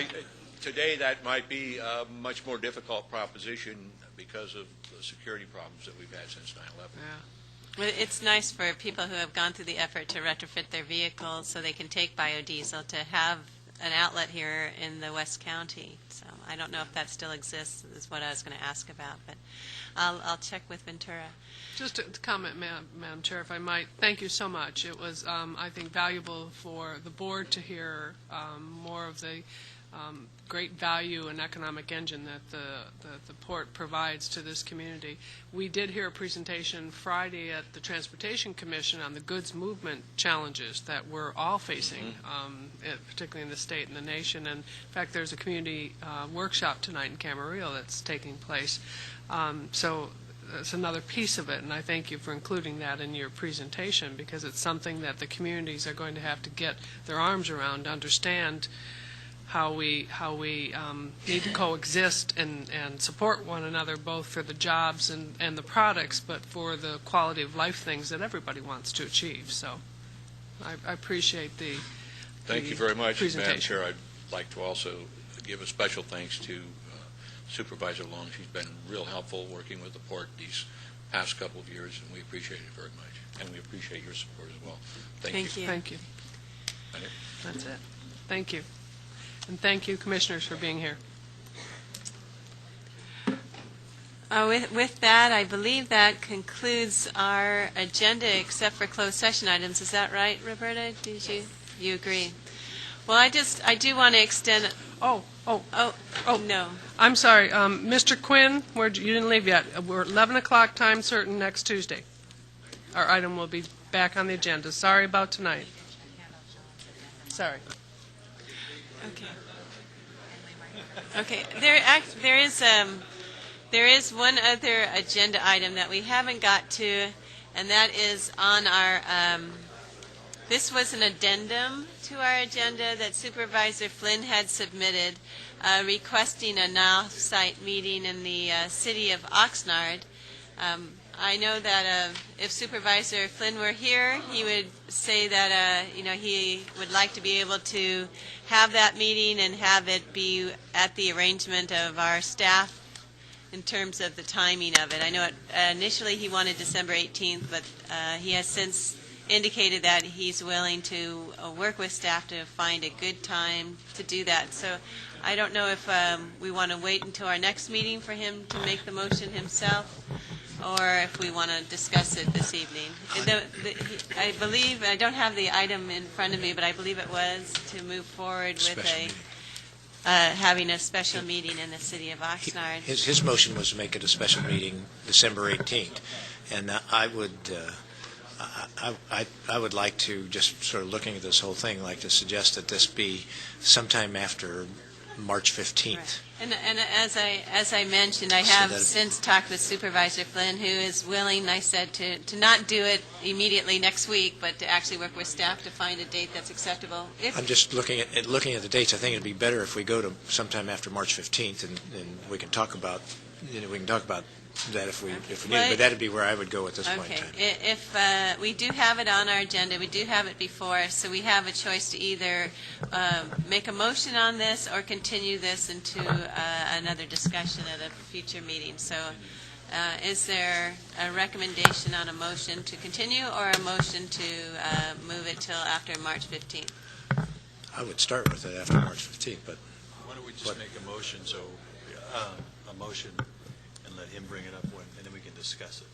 today that might be a much more difficult proposition because of the security problems that we've had since 9/11. Well, it's nice for people who have gone through the effort to retrofit their vehicles so they can take biodiesel to have an outlet here in the West County. So I don't know if that still exists, is what I was going to ask about, but I'll check with Ventura. Just to comment, Madam Chair, if I might, thank you so much. It was, I think, valuable for the board to hear more of the great value and economic engine that the port provides to this community. We did hear a presentation Friday at the Transportation Commission on the goods movement challenges that we're all facing, particularly in the state and the nation. And in fact, there's a community workshop tonight in Camarillo that's taking place. So that's another piece of it, and I thank you for including that in your presentation because it's something that the communities are going to have to get their arms around, to understand how we need to coexist and support one another, both for the jobs and the products, but for the quality of life things that everybody wants to achieve. So I appreciate the Thank you very much, Madam Chair. presentation. I'd like to also give a special thanks to Supervisor Long. She's been real helpful working with the port these past couple of years, and we appreciate it very much. And we appreciate your support as well. Thank you. Thank you. That's it. Thank you. And thank you, Commissioners, for being here. With that, I believe that concludes our agenda except for closed session items. Is that right, Roberta? Did you agree? Well, I do want to extend. Oh, no. I'm sorry, Mr. Quinn, you didn't leave yet. We're 11 o'clock time certain next Tuesday. Our item will be back on the agenda. Sorry about tonight. Sorry. Okay. There is one other agenda item that we haven't got to, and that is on our. This was an addendum to our agenda that Supervisor Flynn had submitted, requesting an off-site meeting in the city of Oxnard. I know that if Supervisor Flynn were here, he would say that he would like to be able to have that meeting and have it be at the arrangement of our staff in terms of the timing of it. I know initially he wanted December 18th, but he has since indicated that he's willing to work with staff to find a good time to do that. So I don't know if we want to wait until our next meeting for him to make the motion himself. or if we want to discuss it this evening. I believe, I don't have the item in front of me, but I believe it was to move forward with having a special meeting in the city of Oxnard. His motion was to make it a special meeting December 18th, and I would like to, just sort of looking at this whole thing, like to suggest that this be sometime after March 15th. Right. And as I mentioned, I have since talked with Supervisor Flynn, who is willing, I said, to not do it immediately next week, but to actually work with staff to find a date that's acceptable. I'm just looking at the dates. I think it'd be better if we go to sometime after March 15th, and we can talk about that if we need it. But that'd be where I would go at this point in time. If we do have it on our agenda, we do have it before us, so we have a choice to either make a motion on this or continue this into another discussion at a future meeting. So is there a recommendation on a motion to continue or a motion to move it till after March 15th? I would start with it after March 15th, but Why don't we just make a motion, a motion, and let him bring it up and then we can discuss it.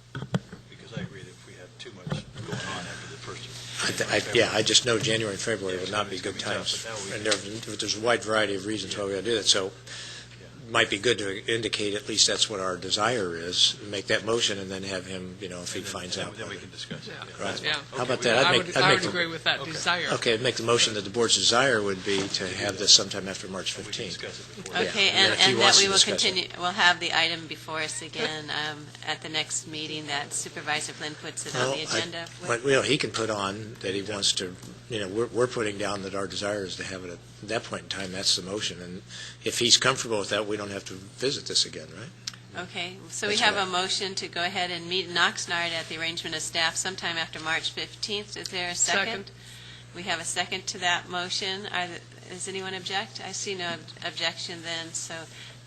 Because I agree that if we have too much going on after the first. I just know January and February would not be good times. And there's a wide variety of reasons why we got to do that. So it might be good to indicate at least that's what our desire is, make that motion, and then have him, if he finds out. Then we can discuss it. Right. Yeah. How about that? I would agree with that desire. Okay, I'd make the motion that the board's desire would be to have this sometime after March 15th. Okay, Yeah, if he and wants that to we will discuss it. continue, we'll have the item before us again at the next meeting that Supervisor Flynn puts it on the agenda. He can put on that he wants to, we're putting down that our desire is to have it at that point in time. That's the motion. And if he's comfortable with that, we don't have to visit this again, right? Okay, so we have a motion to go ahead and meet in Oxnard at the arrangement of staff sometime after March 15th. Is there a second? Second. We have a second to that motion. Does anyone object? I see no objection then. So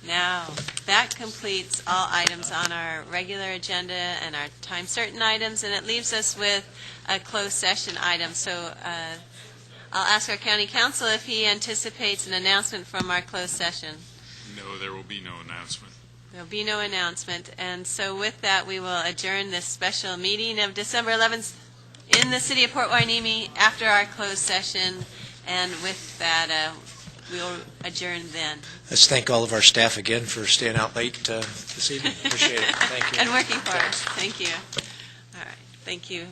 now that completes all items on our regular agenda and our time certain items, and it leaves us with a closed session item. So I'll ask our county council if he anticipates an announcement from our closed session. No, there will be no announcement. There'll be no announcement. And so with that, we will adjourn this special meeting of December 11th in the city of Port Hueneme after our closed session. And with that, we'll adjourn then. Let's thank all of our staff again for staying out late this evening. Appreciate it. Thank you. And working for us. Thank you. All right. Thank you.